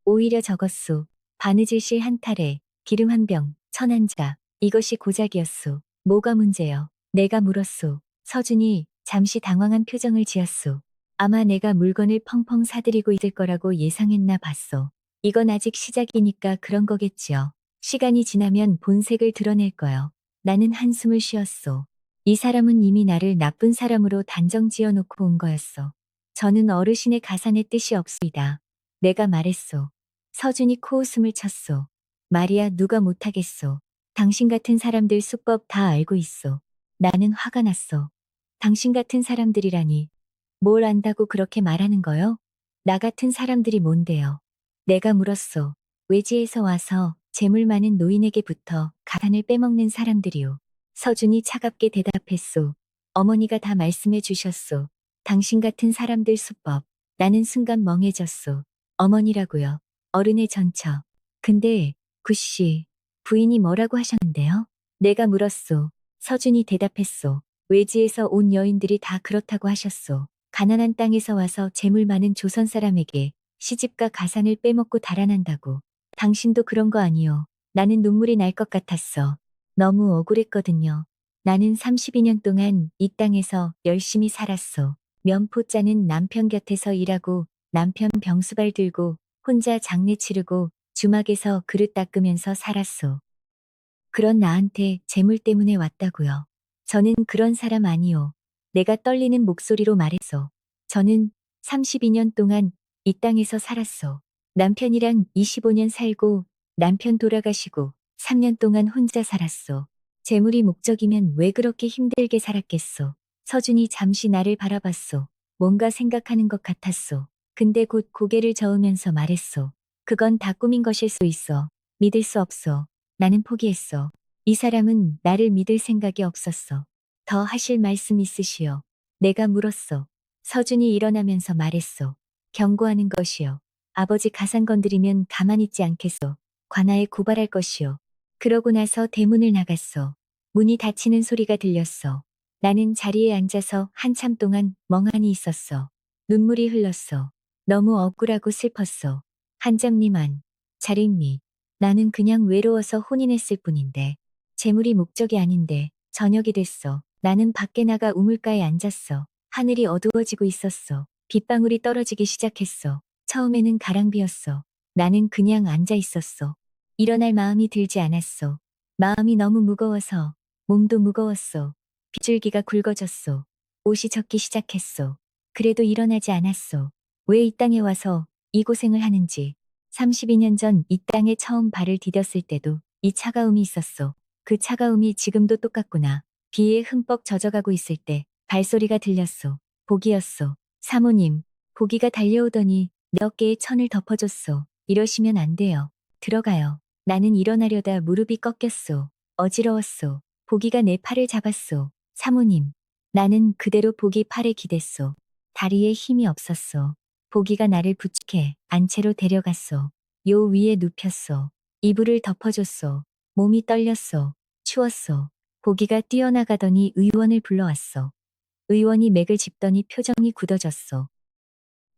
Speaker 1: 오히려 적었소. 바느질실 한 탈에 기름 한 병, 천 한 자. 이것이 고작이었소. 뭐가 문제요? 내가 물었소. 서준이 잠시 당황한 표정을 지었소. 아마 내가 물건을 펑펑 사들이고 있을 거라고 예상했나 봤소. 이건 아직 시작이니까 그런 거겠지요. 시간이 지나면 본색을 드러낼 거요. 나는 한숨을 쉬었소. 이 사람은 이미 나를 나쁜 사람으로 단정 지어놓고 온 거였어. 저는 어르신의 가산의 뜻이 없소이다. 내가 말했소. 서준이 코웃음을 쳤소. 말이야 누가 못하겠소. 당신 같은 사람들 수법 다 알고 있소. 나는 화가 났어. 당신 같은 사람들이라니. 뭘 안다고 그렇게 말하는 거요? 나 같은 사람들이 뭔데요? 내가 물었소. 외지에서 와서 재물 많은 노인에게부터 가산을 빼먹는 사람들이요. 서준이 차갑게 대답했소. 어머니가 다 말씀해 주셨소. 당신 같은 사람들 수법. 나는 순간 멍해졌소. 어머니라고요. 어른의 전처. 근데 구씨 부인이 뭐라고 하셨는데요? 내가 물었소. 서준이 대답했소. 외지에서 온 여인들이 다 그렇다고 하셨소. 가난한 땅에서 와서 재물 많은 조선 사람에게 시집과 가산을 빼먹고 달아난다고. 당신도 그런 거 아니요. 나는 눈물이 날 것 같았어. 너무 억울했거든요. 나는 32년 동안 이 땅에서 열심히 살았어. 면포 짜는 남편 곁에서 일하고 남편 병수발 들고 혼자 장례 치르고 주막에서 그릇 닦으면서 살았소. 그런 나한테 재물 때문에 왔다고요. 저는 그런 사람 아니요. 내가 떨리는 목소리로 말했어. 저는 32년 동안 이 땅에서 살았어. 남편이랑 25년 살고 남편 돌아가시고 3년 동안 혼자 살았어. 재물이 목적이면 왜 그렇게 힘들게 살았겠어. 서준이 잠시 나를 바라봤어. 뭔가 생각하는 것 같았어. 근데 곧 고개를 저으면서 말했어. 그건 다 꾸민 것일 수 있어. 믿을 수 없어. 나는 포기했어. 이 사람은 나를 믿을 생각이 없었어. 더 하실 말씀 있으시오. 내가 물었어. 서준이 일어나면서 말했어. 경고하는 것이요. 아버지 가산 건드리면 가만히 있지 않겠소. 관아에 고발할 것이요. 그러고 나서 대문을 나갔어. 문이 닫히는 소리가 들렸어. 나는 자리에 앉아서 한참 동안 멍하니 있었어. 눈물이 흘렀어. 너무 억울하고 슬펐어. 한장님만 잘 있니? 나는 그냥 외로워서 혼인했을 뿐인데. 재물이 목적이 아닌데 저녁이 됐어. 나는 밖에 나가 우물가에 앉았어. 하늘이 어두워지고 있었어. 빗방울이 떨어지기 시작했어. 처음에는 가랑비였어. 나는 그냥 앉아 있었어. 일어날 마음이 들지 않았어. 마음이 너무 무거워서 몸도 무거웠어. 빗줄기가 굵어졌어. 옷이 젖기 시작했어. 그래도 일어나지 않았어. 왜 이 땅에 와서 이 고생을 하는지. 32년 전 이 땅에 처음 발을 디뎠을 때도 이 차가움이 있었어. 그 차가움이 지금도 똑같구나. 비에 흠뻑 젖어가고 있을 때 발소리가 들렸어. 복이었어. 사모님, 복이가 달려오더니 내 어깨에 천을 덮어줬어. 이러시면 안 돼요. 들어가요. 나는 일어나려다 무릎이 꺾였어. 어지러웠어. 복이가 내 팔을 잡았어. 사모님. 나는 그대로 복이 팔에 기댔어. 다리에 힘이 없었어. 복이가 나를 부축해 안채로 데려갔어. 요 위에 눕혔어. 이불을 덮어줬어. 몸이 떨렸어. 추웠어. 보기가 뛰어나가더니 의원을 불러왔어. 의원이 맥을 짚더니 표정이 굳어졌어.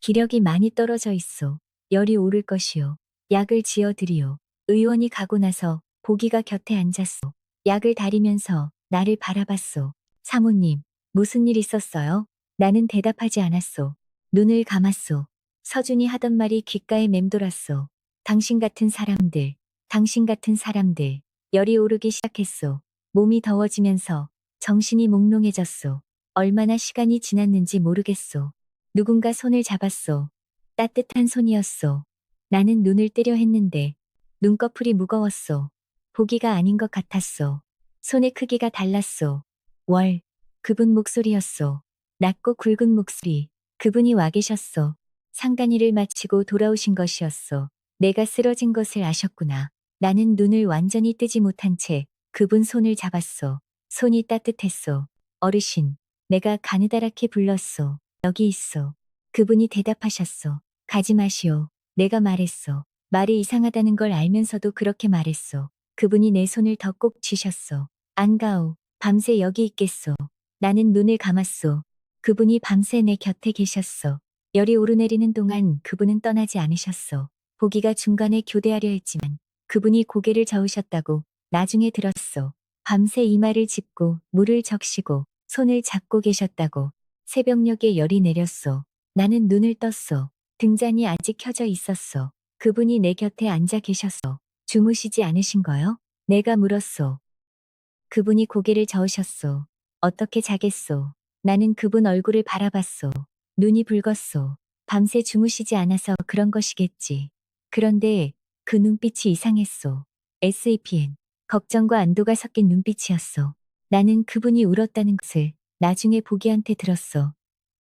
Speaker 1: 기력이 많이 떨어져 있어. 열이 오를 것이오. 약을 지어 드리오. 의원이 가고 나서 보기가 곁에 앉았어. 약을 다리면서 나를 바라봤소. 사모님, 무슨 일 있었어요? 나는 대답하지 않았소. 눈을 감았소. 서준이 하던 말이 귓가에 맴돌았소. 당신 같은 사람들, 당신 같은 사람들. 열이 오르기 시작했소. 몸이 더워지면서 정신이 몽롱해졌소. 얼마나 시간이 지났는지 모르겠소. 누군가 손을 잡았소. 따뜻한 손이었소. 나는 눈을 뜨려 했는데 눈꺼풀이 무거웠소. 보기가 아닌 것 같았소. 손의 크기가 달랐소. 월. 그분 목소리였소. 낮고 굵은 목소리. 그분이 와 계셨소. 상간이를 마치고 돌아오신 것이었소. 내가 쓰러진 것을 아셨구나. 나는 눈을 완전히 뜨지 못한 채 그분 손을 잡았소. 손이 따뜻했소. 어르신. 내가 가느다랗게 불렀소. 여기 있소. 그분이 대답하셨소. 가지 마시오. 내가 말했소. 말이 이상하다는 걸 알면서도 그렇게 말했소. 그분이 내 손을 더 꼭 쥐셨소. 안 가오. 밤새 여기 있겠소. 나는 눈을 감았소. 그분이 밤새 내 곁에 계셨소. 열이 오르내리는 동안 그분은 떠나지 않으셨소. 보기가 중간에 교대하려 했지만 그분이 고개를 저으셨다고 나중에 들었소. 밤새 이마를 짚고 물을 적시고 손을 잡고 계셨다고. 새벽녘에 열이 내렸소. 나는 눈을 떴소. 등잔이 아직 켜져 있었소. 그분이 내 곁에 앉아 계셨소. 주무시지 않으신거요? 내가 물었소. 그분이 고개를 저으셨소. 어떻게 자겠소? 나는 그분 얼굴을 바라봤소. 눈이 붉었소. 밤새 주무시지 않아서 그런 것이겠지. 그런데 그 눈빛이 이상했소. SAPN. 걱정과 안도가 섞인 눈빛이었소. 나는 그분이 울었다는 것을 나중에 보기한테 들었소.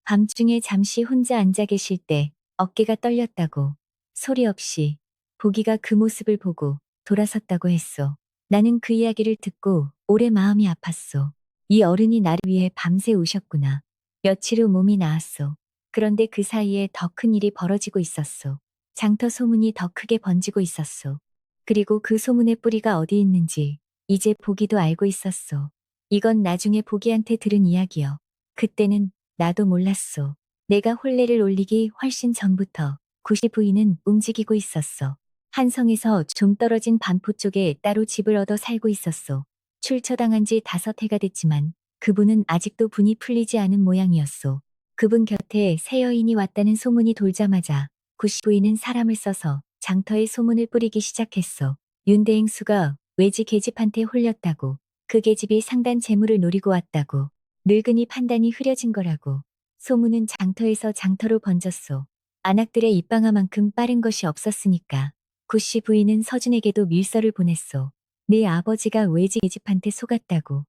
Speaker 1: 밤중에 잠시 혼자 앉아 계실 때 어깨가 떨렸다고. 소리 없이 보기가 그 모습을 보고 돌아섰다고 했소. 나는 그 이야기를 듣고 오래 마음이 아팠소. 이 어른이 나를 위해 밤새 우셨구나. 며칠 후 몸이 나았소. 그런데 그 사이에 더 큰 일이 벌어지고 있었소. 장터 소문이 더 크게 번지고 있었소. 그리고 그 소문의 뿌리가 어디 있는지 이제 보기도 알고 있었소. 이건 나중에 보기한테 들은 이야기여. 그때는 나도 몰랐소. 내가 혼례를 올리기 훨씬 전부터 구씨 부인은 움직이고 있었어. 한성에서 좀 떨어진 반포 쪽에 따로 집을 얻어 살고 있었소. 출처당한 지 5해가 됐지만 그분은 아직도 분이 풀리지 않은 모양이었소. 그분 곁에 새 여인이 왔다는 소문이 돌자마자 구씨 부인은 사람을 써서 장터에 소문을 뿌리기 시작했어. 윤대행수가 외지 계집한테 홀렸다고. 그 계집이 상단 재물을 노리고 왔다고. 늙은이 판단이 흐려진 거라고. 소문은 장터에서 장터로 번졌소. 안악들의 입방아만큼 빠른 것이 없었으니까. 구씨 부인은 서준에게도 밀서를 보냈소. 내 아버지가 외지 계집한테 속았다고.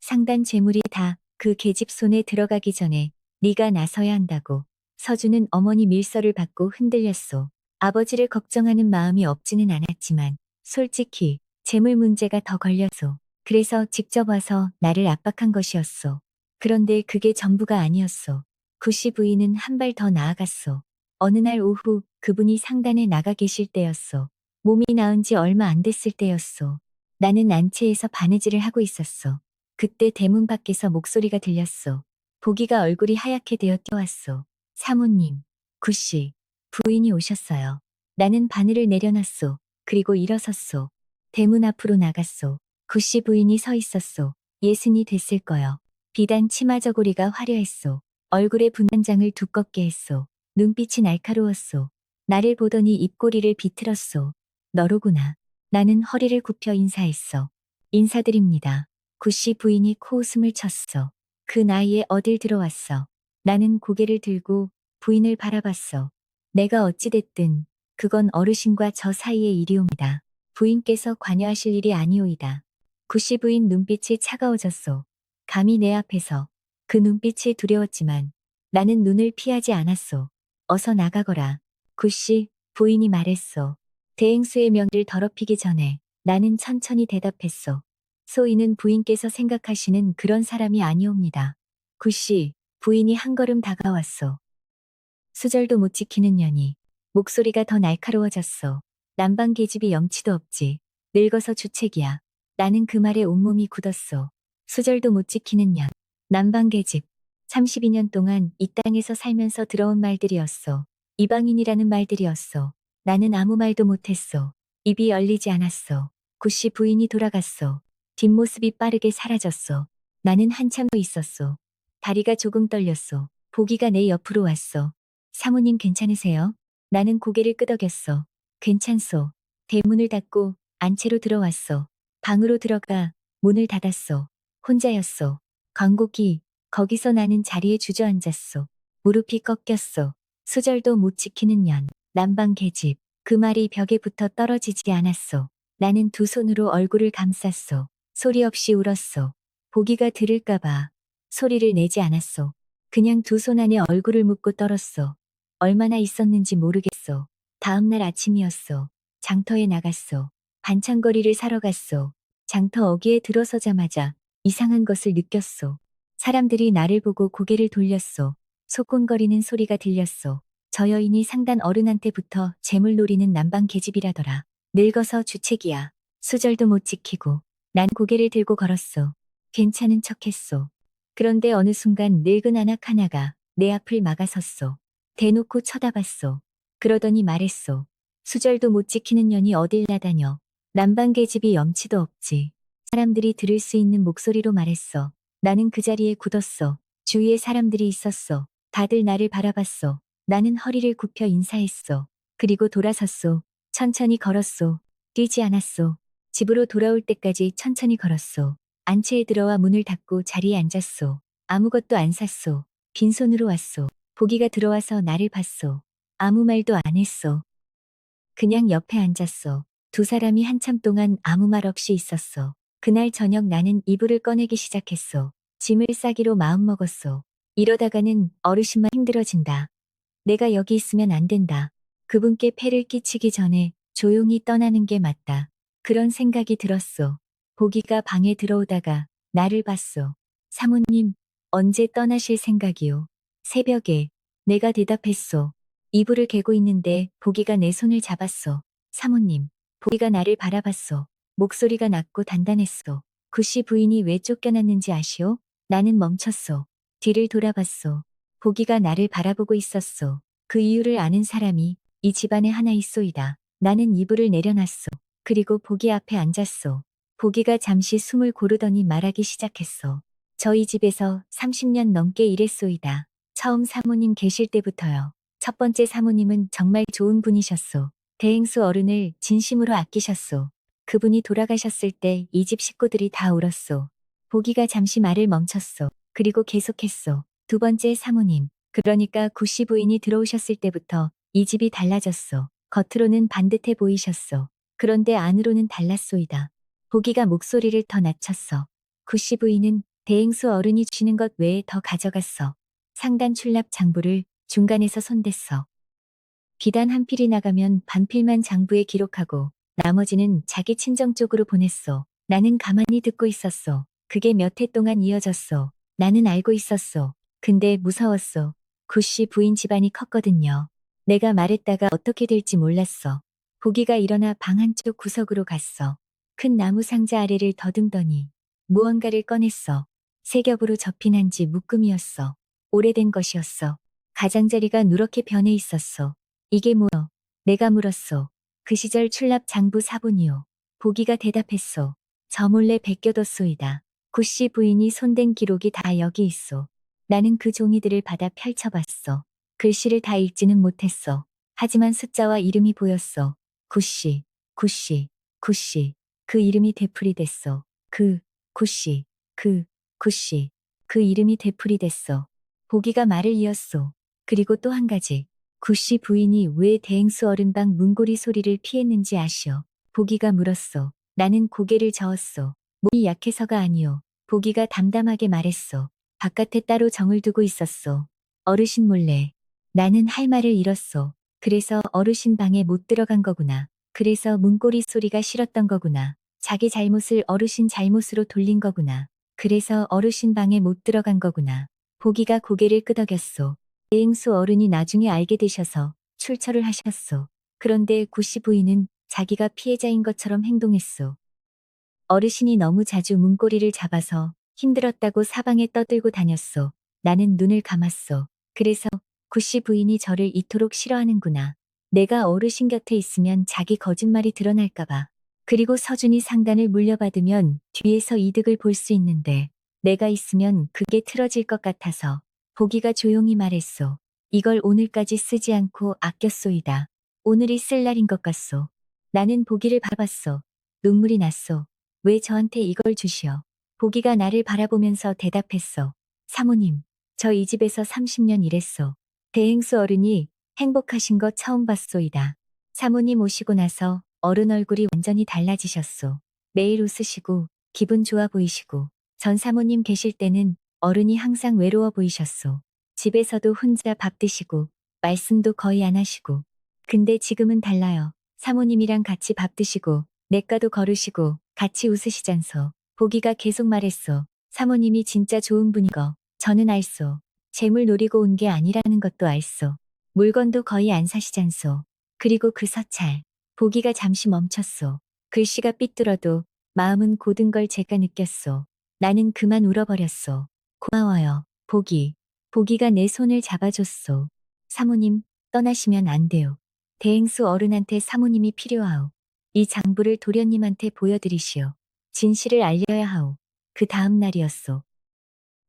Speaker 1: 상단 재물이 다 그 계집 손에 들어가기 전에 네가 나서야 한다고. 서준은 어머니 밀서를 받고 흔들렸소. 아버지를 걱정하는 마음이 없지는 않았지만 솔직히 재물 문제가 더 걸려서 그래서 직접 와서 나를 압박한 것이었소. 그런데 그게 전부가 아니었소. 구씨 부인은 한 발 더 나아갔소. 어느 날 오후 그분이 상단에 나가 계실 때였소. 몸이 나은 지 얼마 안 됐을 때였소. 나는 안채에서 바느질을 하고 있었소. 그때 대문 밖에서 목소리가 들렸소. 보기가 얼굴이 하얗게 되어 뛰어왔소. 사모님, 구씨, 부인이 오셨어요. 나는 바늘을 내려놨소. 그리고 일어섰소. 대문 앞으로 나갔소. 구씨 부인이 서 있었소. 예순이 됐을 거요. 비단 치마 저고리가 화려했소. 얼굴에 분한장을 두껍게 했소. 눈빛이 날카로웠소. 나를 보더니 입꼬리를 비틀었소. 너로구나. 나는 허리를 굽혀 인사했소. 인사드립니다. 구씨 부인이 코웃음을 쳤소. 그 나이에 어딜 들어왔어. 나는 고개를 들고 부인을 바라봤소. 내가 어찌됐든 그건 어르신과 저 사이의 일이옵니다. 부인께서 관여하실 일이 아니오이다. 구씨 부인 눈빛이 차가워졌소. 감히 내 앞에서. 그 눈빛이 두려웠지만 나는 눈을 피하지 않았소. 어서 나가거라. 구씨 부인이 말했소. 대행수의 명를 더럽히기 전에 나는 천천히 대답했소. 소인은 부인께서 생각하시는 그런 사람이 아니옵니다. 구씨 부인이 한 걸음 다가왔소. 수절도 못 지키는 년이. 목소리가 더 날카로워졌소. 남방 계집이 염치도 없지. 늙어서 주책이야. 나는 그 말에 온몸이 굳었소. 수절도 못 지키는 년. 남방계집. 32년 동안 이 땅에서 살면서 들어온 말들이었소. 이방인이라는 말들이었소. 나는 아무 말도 못했소. 입이 열리지 않았소. 구씨 부인이 돌아갔소. 뒷모습이 빠르게 사라졌소. 나는 한참 더 있었소. 다리가 조금 떨렸소. 보기가 내 옆으로 왔소. 사모님 괜찮으세요? 나는 고개를 끄덕였소. 괜찮소. 대문을 닫고 안채로 들어왔소. 방으로 들어가 문을 닫았소. 혼자였소. 건곡이 거기서 나는 자리에 주저앉았소. 무릎이 꺾였소. 수절도 못 지키는 년. 남방 계집. 그 말이 벽에 붙어 떨어지지 않았소. 나는 두 손으로 얼굴을 감쌌소. 소리 없이 울었소. 보기가 들을까봐 소리를 내지 않았소. 그냥 두 손 안에 얼굴을 묻고 떨었소. 얼마나 있었는지 모르겠소. 다음날 아침이었소. 장터에 나갔소. 반찬거리를 사러 갔소. 장터 어귀에 들어서자마자 이상한 것을 느꼈소. 사람들이 나를 보고 고개를 돌렸소. 소곤거리는 소리가 들렸소. 저 여인이 상단 어른한테부터 재물 노리는 남방 계집이라더라. 늙어서 주책이야. 수절도 못 지키고. 난 고개를 들고 걸었소. 괜찮은 척했소. 그런데 어느 순간 늙은 아낙 하나가 내 앞을 막아섰소. 대놓고 쳐다봤소. 그러더니 말했소. 수절도 못 지키는 년이 어딜 나다녀. 남방 계집이 염치도 없지. 사람들이 들을 수 있는 목소리로 말했어. 나는 그 자리에 굳었어. 주위에 사람들이 있었어. 다들 나를 바라봤어. 나는 허리를 굽혀 인사했어. 그리고 돌아섰소. 천천히 걸었소. 뛰지 않았소. 집으로 돌아올 때까지 천천히 걸었소. 안채에 들어와 문을 닫고 자리에 앉았소. 아무것도 안 샀소. 빈손으로 왔소. 보기가 들어와서 나를 봤소. 아무 말도 안 했소. 그냥 옆에 앉았소. 두 사람이 한참 동안 아무 말 없이 있었소. 그날 저녁 나는 이불을 꺼내기 시작했소. 짐을 싸기로 마음먹었소. 이러다가는 어르신만 힘들어진다. 내가 여기 있으면 안 된다. 그분께 폐를 끼치기 전에 조용히 떠나는 게 맞다. 그런 생각이 들었소. 보기가 방에 들어오다가 나를 봤소. 사모님, 언제 떠나실 생각이요? 새벽에. 내가 대답했소. 이불을 개고 있는데 보기가 내 손을 잡았소. 사모님. 보기가 나를 바라봤소. 목소리가 낮고 단단했소. 구씨 부인이 왜 쫓겨났는지 아시오? 나는 멈췄소. 뒤를 돌아봤소. 보기가 나를 바라보고 있었소. 그 이유를 아는 사람이 이 집안에 하나 있소이다. 나는 이불을 내려놨소. 그리고 보기 앞에 앉았소. 보기가 잠시 숨을 고르더니 말하기 시작했소. 저희 집에서 30년 넘게 일했소이다. 처음 사모님 계실 때부터요. 첫 번째 사모님은 정말 좋은 분이셨소. 대행수 어른을 진심으로 아끼셨소. 그분이 돌아가셨을 때 이 집 식구들이 다 울었소. 보기가 잠시 말을 멈췄소. 그리고 계속했소. 두 번째 사모님, 그러니까 구씨 부인이 들어오셨을 때부터 이 집이 달라졌소. 겉으로는 반듯해 보이셨소. 그런데 안으로는 달랐소이다. 보기가 목소리를 더 낮췄어. 구씨 부인은 대행수 어른이 주시는 것 외에 더 가져갔어. 상단 출납 장부를 중간에서 손댔어. 비단 한 필이 나가면 반필만 장부에 기록하고 나머지는 자기 친정 쪽으로 보냈어. 나는 가만히 듣고 있었어. 그게 몇 해 동안 이어졌어. 나는 알고 있었어. 근데 무서웠어. 구씨 부인 집안이 컸거든요. 내가 말했다가 어떻게 될지 몰랐어. 보기가 일어나 방 한쪽 구석으로 갔어. 큰 나무 상자 아래를 더듬더니 무언가를 꺼냈어. 세 겹으로 접힌 한지 묶음이었어. 오래된 것이었어. 가장자리가 누렇게 변해 있었어. 이게 뭐여? 내가 물었소. 그 시절 출납 장부 사본이요. 보기가 대답했소. 저 몰래 베껴뒀소이다. 구씨 부인이 손댄 기록이 다 여기 있소. 나는 그 종이들을 받아 펼쳐봤어. 글씨를 다 읽지는 못했어. 하지만 숫자와 이름이 보였어. 구씨, 구씨, 구씨. 그 이름이 되풀이됐어. 구씨, 구씨. 그 이름이 되풀이됐어. 보기가 말을 이었소. 그리고 또 한 가지. 구씨 부인이 왜 대행수 어른방 문고리 소리를 피했는지 아시오? 보기가 물었소. 나는 고개를 저었소. 몸이 약해서가 아니오. 보기가 담담하게 말했소. 바깥에 따로 정을 두고 있었소. 어르신 몰래. 나는 할 말을 잃었소. 그래서 어르신 방에 못 들어간 거구나. 그래서 문고리 소리가 싫었던 거구나. 자기 잘못을 어르신 잘못으로 돌린 거구나. 그래서 어르신 방에 못 들어간 거구나. 보기가 고개를 끄덕였소. 대행수 어른이 나중에 알게 되셔서 출처를 하셨소. 그런데 구씨 부인은 자기가 피해자인 것처럼 행동했소. 어르신이 너무 자주 문고리를 잡아서 힘들었다고 사방에 떠들고 다녔소. 나는 눈을 감았소. 그래서 구씨 부인이 저를 이토록 싫어하는구나. 내가 어르신 곁에 있으면 자기 거짓말이 드러날까봐. 그리고 서준이 상단을 물려받으면 뒤에서 이득을 볼 수 있는데 내가 있으면 그게 틀어질 것 같아서. 보기가 조용히 말했소. 이걸 오늘까지 쓰지 않고 아꼈소이다. 오늘이 쓸 날인 것 같소. 나는 보기를 바라봤소. 눈물이 났소. 왜 저한테 이걸 주시오? 보기가 나를 바라보면서 대답했소. 사모님, 저 이 집에서 30년 일했소. 대행수 어른이 행복하신 거 처음 봤소이다. 사모님 오시고 나서 어른 얼굴이 완전히 달라지셨소. 매일 웃으시고 기분 좋아 보이시고 전 사모님 계실 때는 어른이 항상 외로워 보이셨소. 집에서도 혼자 밥 드시고 말씀도 거의 안 하시고. 근데 지금은 달라요. 사모님이랑 같이 밥 드시고 냇가도 걸으시고 같이 웃으시잖소. 보기가 계속 말했소. 사모님이 진짜 좋은 분이거. 저는 알소. 재물 노리고 온 게 아니라는 것도 알소. 물건도 거의 안 사시잖소. 그리고 그 서찰. 보기가 잠시 멈췄소. 글씨가 삐뚤어도 마음은 고든 걸 제가 느꼈소. 나는 그만 울어버렸소. 고마워요. 보기. 보기가 내 손을 잡아줬소. 사모님, 떠나시면 안 돼요. 대행수 어른한테 사모님이 필요하오. 이 장부를 도련님한테 보여드리시오. 진실을 알려야 하오. 그 다음 날이었소.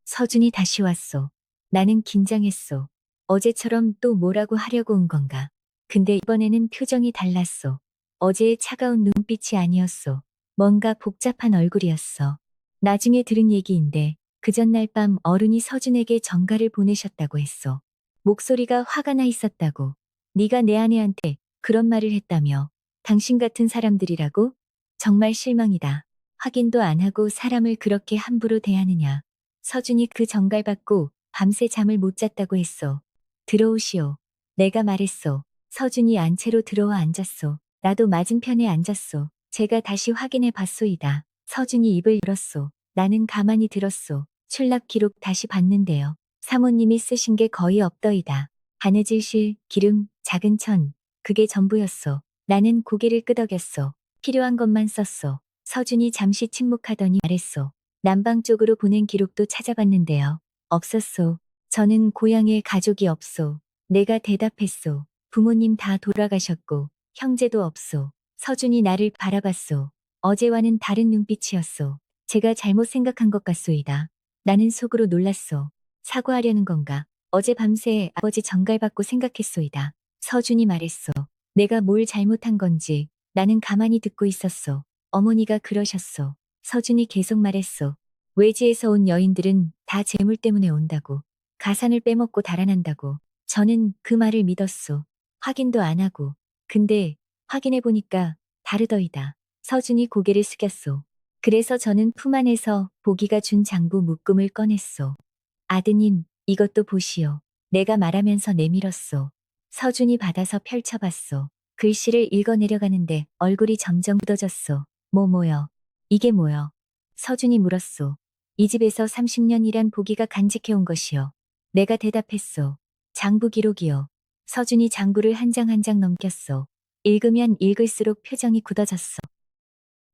Speaker 1: 서준이 다시 왔소. 나는 긴장했소. 어제처럼 또 뭐라고 하려고 온 건가. 근데 이번에는 표정이 달랐소. 어제의 차가운 눈빛이 아니었소. 뭔가 복잡한 얼굴이었어. 나중에 들은 얘기인데 그 전날 밤 어른이 서준에게 전가를 보내셨다고 했소. 목소리가 화가 나 있었다고. 네가 내 아내한테 그런 말을 했다며. 당신 같은 사람들이라고? 정말 실망이다. 확인도 안 하고 사람을 그렇게 함부로 대하느냐. 서준이 그 전갈 받고 밤새 잠을 못 잤다고 했소. 들어오시오. 내가 말했소. 서준이 안채로 들어와 앉았소. 나도 맞은편에 앉았소. 제가 다시 확인해 봤소이다. 서준이 입을 열었소. 나는 가만히 들었소. 출납 기록 다시 봤는데요. 사모님이 쓰신 게 거의 없더이다. 바느질 실, 기름, 작은 천. 그게 전부였소. 나는 고개를 끄덕였소. 필요한 것만 썼소. 서준이 잠시 침묵하더니 말했소. 남방 쪽으로 보낸 기록도 찾아봤는데요. 없었소. 저는 고향에 가족이 없소. 내가 대답했소. 부모님 다 돌아가셨고 형제도 없소. 서준이 나를 바라봤소. 어제와는 다른 눈빛이었소. 제가 잘못 생각한 것 같소이다. 나는 속으로 놀랐소. 사과하려는 건가? 어제 밤새 아버지 전갈받고 생각했소이다. 서준이 말했소. 내가 뭘 잘못한 건지. 나는 가만히 듣고 있었소. 어머니가 그러셨소. 서준이 계속 말했소. 외지에서 온 여인들은 다 재물 때문에 온다고. 가산을 빼먹고 달아난다고. 저는 그 말을 믿었소. 확인도 안 하고. 근데 확인해보니까 다르더이다. 서준이 고개를 숙였소. 그래서 저는 품 안에서 보기가 준 장부 묶음을 꺼냈소. 아드님, 이것도 보시오. 내가 말하면서 내밀었소. 서준이 받아서 펼쳐봤소. 글씨를 읽어내려가는데 얼굴이 점점 굳어졌소. 뭐요? 이게 뭐요? 서준이 물었소. 이 집에서 30년 일한 보기가 간직해온 것이요. 내가 대답했소. 장부 기록이요. 서준이 장부를 한 장 한 장 넘겼소. 읽으면 읽을수록 표정이 굳어졌소.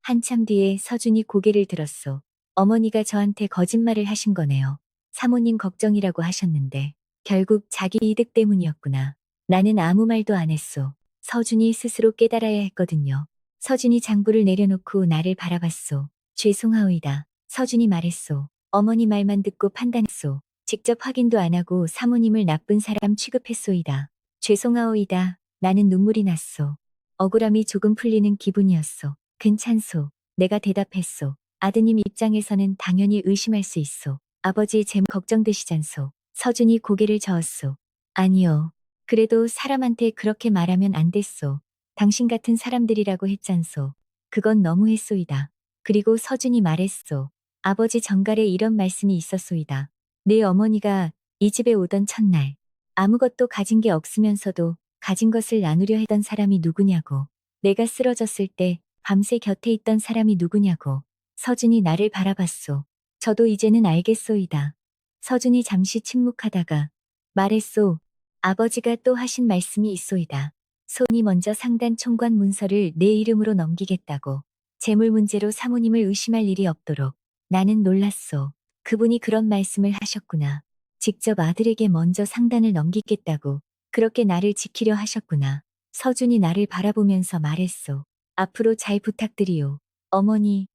Speaker 1: 한참 뒤에 서준이 고개를 들었소. 어머니가 저한테 거짓말을 하신 거네요. 사모님 걱정이라고 하셨는데 결국 자기 이득 때문이었구나. 나는 아무 말도 안 했소. 서준이 스스로 깨달아야 했거든요. 서준이 장부를 내려놓고 나를 바라봤소. 죄송하오이다. 서준이 말했소. 어머니 말만 듣고 판단했소. 직접 확인도 안 하고 사모님을 나쁜 사람 취급했소이다. 죄송하오이다. 나는 눈물이 났소. 억울함이 조금 풀리는 기분이었소. 괜찮소. 내가 대답했소. 아드님 입장에서는 당연히 의심할 수 있소. 아버지 재무 걱정되시잖소. 서준이 고개를 저었소. 아니요. 그래도 사람한테 그렇게 말하면 안 됐소. 당신 같은 사람들이라고 했잖소. 그건 너무했소이다. 그리고 서준이 말했소. 아버지 전갈에 이런 말씀이 있었소이다. 내 어머니가 이 집에 오던 첫날 아무것도 가진 게 없으면서도 가진 것을 나누려 했던 사람이 누구냐고. 내가 쓰러졌을 때 밤새 곁에 있던 사람이 누구냐고. 서준이 나를 바라봤소. 저도 이제는 알겠소이다. 서준이 잠시 침묵하다가 말했소. 아버지가 또 하신 말씀이 있소이다. 손이 먼저 상단 총관 문서를 내 이름으로 넘기겠다고. 재물 문제로 사모님을 의심할 일이 없도록. 나는 놀랐소. 그분이 그런 말씀을 하셨구나. 직접 아들에게 먼저 상단을 넘기겠다고 그렇게 나를 지키려 하셨구나. 서준이 나를 바라보면서 말했소. 앞으로 잘 부탁드리오. 어머니.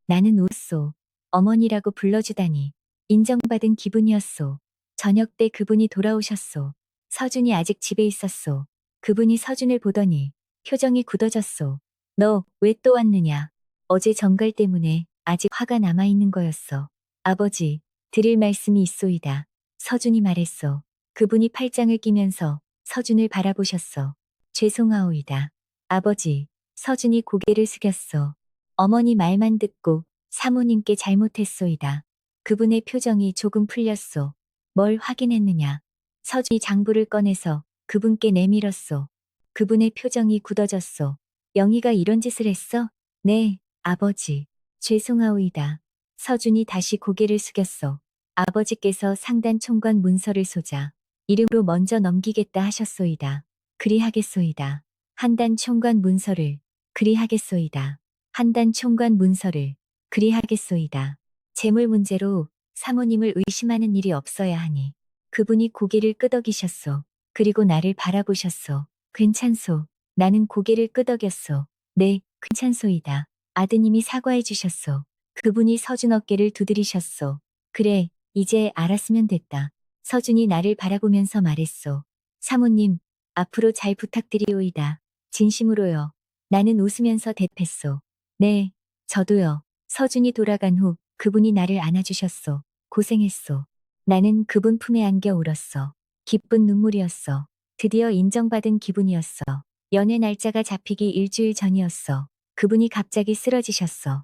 Speaker 1: 나는 웃소. 어머니라고 불러주다니. 인정받은 기분이었소. 저녁 때 그분이 돌아오셨소. 서준이 아직 집에 있었소. 그분이 서준을 보더니 표정이 굳어졌소. 너 왜 또 왔느냐? 어제 정갈 때문에 아직 화가 남아있는 거였어. 아버지, 드릴 말씀이 있소이다. 서준이 말했소. 그분이 팔짱을 끼면서 서준을 바라보셨어. 죄송하오이다. 아버지, 서준이 고개를 숙였어. 어머니 말만 듣고 사모님께 잘못했소이다. 그분의 표정이 조금 풀렸소. 뭘 확인했느냐? 서준이 장부를 꺼내서 그분께 내밀었소. 그분의 표정이 굳어졌소. 영희가 이런 짓을 했어? 네, 아버지. 죄송하오이다. 서준이 다시 고개를 숙였소. 아버지께서 상단 총관 문서를 소자 이름으로 먼저 넘기겠다 하셨소이다. 그리하겠소이다. 한단 총관 문서를 그리하겠소이다. 한단 총관 문서를 그리하겠소이다. 재물 문제로 사모님을 의심하는 일이 없어야 하니 그분이 고개를 끄덕이셨소. 그리고 나를 바라보셨소. 괜찮소. 나는 고개를 끄덕였소. 네, 괜찮소이다. 아드님이 사과해 주셨소. 그분이 서준 어깨를 두드리셨소. 그래, 이제 알았으면 됐다. 서준이 나를 바라보면서 말했소. 사모님, 앞으로 잘 부탁드리오이다. 진심으로요. 나는 웃으면서 대답했소. 네, 저도요. 서준이 돌아간 후 그분이 나를 안아주셨소. 고생했소. 나는 그분 품에 안겨 울었어. 기쁜 눈물이었어. 드디어 인정받은 기분이었어. 연애 날짜가 잡히기 일주일 전이었어. 그분이 갑자기 쓰러지셨어.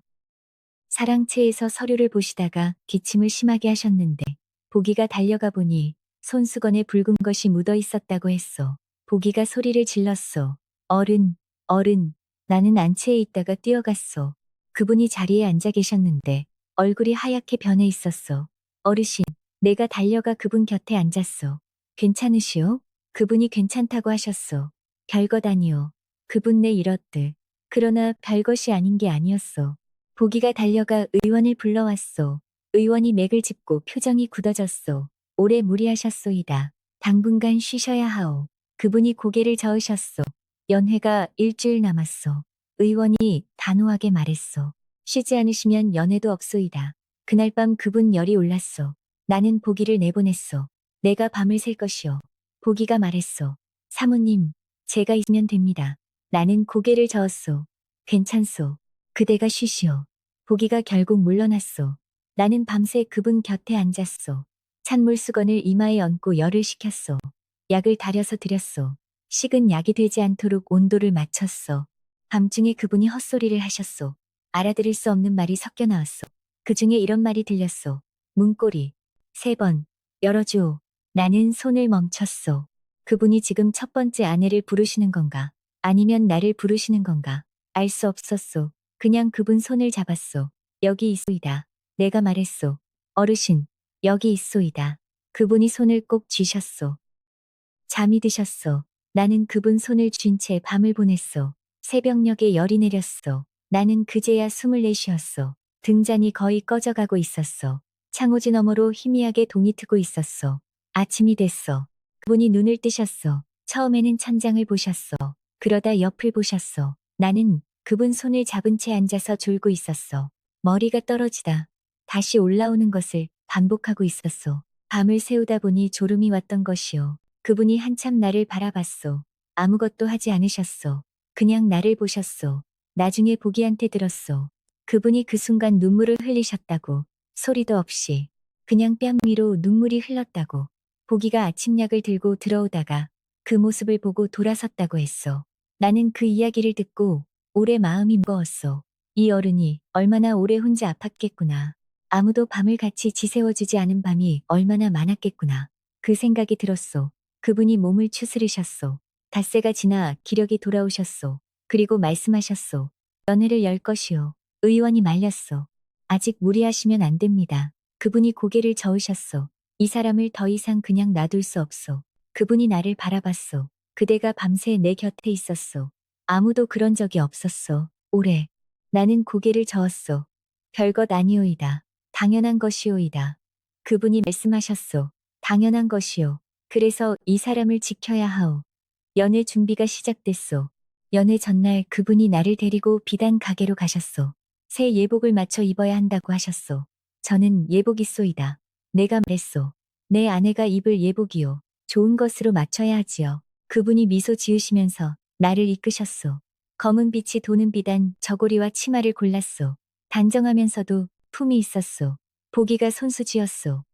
Speaker 1: 사랑채에서 서류를 보시다가 기침을 심하게 하셨는데 보기가 달려가 보니 손수건에 붉은 것이 묻어 있었다고 했소. 보기가 소리를 질렀소. 어른, 어른. 나는 안채에 있다가 뛰어갔소. 그분이 자리에 앉아 계셨는데 얼굴이 하얗게 변해 있었소. 어르신, 내가 달려가 그분 곁에 앉았소. 괜찮으시오? 그분이 괜찮다고 하셨소. 별것 아니오. 그분 내 이렇듯. 그러나 별것이 아닌 게 아니었소. 보기가 달려가 의원을 불러왔소. 의원이 맥을 짚고 표정이 굳어졌소. 오래 무리하셨소이다. 당분간 쉬셔야 하오. 그분이 고개를 저으셨소. 연회가 일주일 남았소. 의원이 단호하게 말했소. 쉬지 않으시면 연회도 없소이다. 그날 밤 그분 열이 올랐소. 나는 보기를 내보냈소. 내가 밤을 샐 것이오. 보기가 말했소. 사모님, 제가 있으면 됩니다. 나는 고개를 저었소. 괜찮소. 그대가 쉬시오. 보기가 결국 물러났소. 나는 밤새 그분 곁에 앉았소. 찬물 수건을 이마에 얹고 열을 식혔소. 약을 달여서 드렸소. 식은 약이 되지 않도록 온도를 맞췄소. 밤중에 그분이 헛소리를 하셨소. 알아들을 수 없는 말이 섞여 나왔소. 그 중에 이런 말이 들렸소. 문고리. 3번. 열어주오. 나는 손을 멈췄소. 그분이 지금 첫 번째 아내를 부르시는 건가? 아니면 나를 부르시는 건가? 알 수 없었소. 그냥 그분 손을 잡았소. 여기 있소이다. 내가 말했소. 어르신, 여기 있소이다. 그분이 손을 꼭 쥐셨소. 잠이 드셨소. 나는 그분 손을 쥔 채 밤을 보냈소. 새벽녘에 열이 내렸소. 나는 그제야 숨을 내쉬었소. 등잔이 거의 꺼져가고 있었소. 창호지 너머로 희미하게 동이 트고 있었소. 아침이 됐소. 그분이 눈을 뜨셨소. 처음에는 천장을 보셨소. 그러다 옆을 보셨소. 나는 그분 손을 잡은 채 앉아서 졸고 있었소. 머리가 떨어지다 다시 올라오는 것을 반복하고 있었소. 밤을 새우다 보니 졸음이 왔던 것이오. 그분이 한참 나를 바라봤소. 아무것도 하지 않으셨소. 그냥 나를 보셨소. 나중에 보기한테 들었소. 그분이 그 순간 눈물을 흘리셨다고. 소리도 없이. 그냥 뺨 위로 눈물이 흘렀다고. 보기가 아침약을 들고 들어오다가 그 모습을 보고 돌아섰다고 했소. 나는 그 이야기를 듣고 오래 마음이 무거웠소. 이 어른이 얼마나 오래 혼자 아팠겠구나. 아무도 밤을 같이 지새워주지 않은 밤이 얼마나 많았겠구나. 그 생각이 들었소. 그분이 몸을 추스르셨소. 닷새가 지나 기력이 돌아오셨소. 그리고 말씀하셨소. 연회를 열 것이오. 의원이 말렸소. 아직 무리하시면 안 됩니다. 그분이 고개를 저으셨소. 이 사람을 더 이상 그냥 놔둘 수 없소. 그분이 나를 바라봤소. 그대가 밤새 내 곁에 있었소. 아무도 그런 적이 없었소. 오래. 나는 고개를 저었소. 별것 아니오이다. 당연한 것이오이다. 그분이 말씀하셨소. 당연한 것이오. 그래서 이 사람을 지켜야 하오. 연애 준비가 시작됐소. 연애 전날 그분이 나를 데리고 비단 가게로 가셨소. 새 예복을 맞춰 입어야 한다고 하셨소. 저는 예복 있소이다. 내가 말했소. 내 아내가 입을 예복이요. 좋은 것으로 맞춰야 하지요. 그분이 미소 지으시면서 나를 이끄셨소. 검은 빛이 도는 비단 저고리와 치마를 골랐소. 단정하면서도 품이 있었소. 보기가 손수지었소.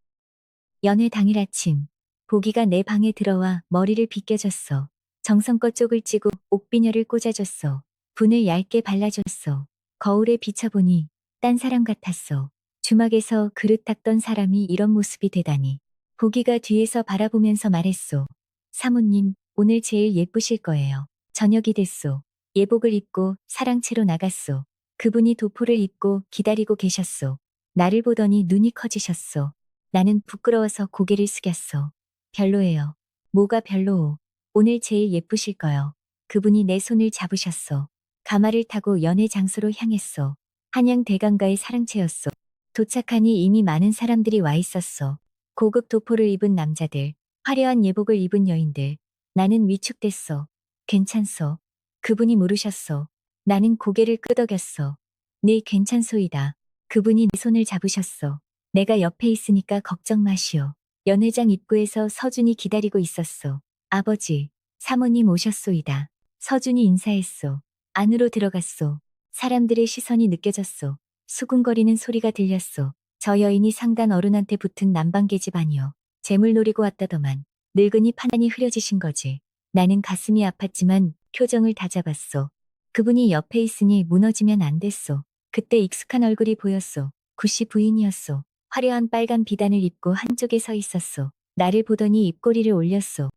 Speaker 1: 연애 당일 아침, 보기가 내 방에 들어와 머리를 빗겨줬어. 정성껏 쪽을 찌고 옥비녀를 꽂아줬어. 분을 얇게 발라줬어. 거울에 비춰보니 딴 사람 같았어. 주막에서 그릇 닦던 사람이 이런 모습이 되다니. 보기가 뒤에서 바라보면서 말했소. 사모님, 오늘 제일 예쁘실 거예요. 저녁이 됐소. 예복을 입고 사랑채로 나갔소. 그분이 도포를 입고 기다리고 계셨소. 나를 보더니 눈이 커지셨소. 나는 부끄러워서 고개를 숙였어. 별로예요. 뭐가 별로오. 오늘 제일 예쁘실 거요. 그분이 내 손을 잡으셨어. 가마를 타고 연애 장소로 향했어. 한양 대강가의 사랑채였어. 도착하니 이미 많은 사람들이 와 있었어. 고급 도포를 입은 남자들, 화려한 예복을 입은 여인들. 나는 위축됐어. 괜찮소. 그분이 물으셨어. 나는 고개를 끄덕였어. 네, 괜찮소이다. 그분이 내 손을 잡으셨어. 내가 옆에 있으니까 걱정 마시오. 연회장 입구에서 서준이 기다리고 있었어. 아버지, 사모님 오셨소이다. 서준이 인사했소. 안으로 들어갔소. 사람들의 시선이 느껴졌소. 수군거리는 소리가 들렸소. 저 여인이 상단 어른한테 붙은 남방계집아니요. 재물 노리고 왔다더만. 늙은이 판단이 흐려지신 거지. 나는 가슴이 아팠지만 표정을 다잡았소. 그분이 옆에 있으니 무너지면 안 됐소. 그때 익숙한 얼굴이 보였소. 구씨 부인이었소. 화려한 빨간 비단을 입고 한쪽에 서 있었소. 나를 보더니 입꼬리를 올렸소.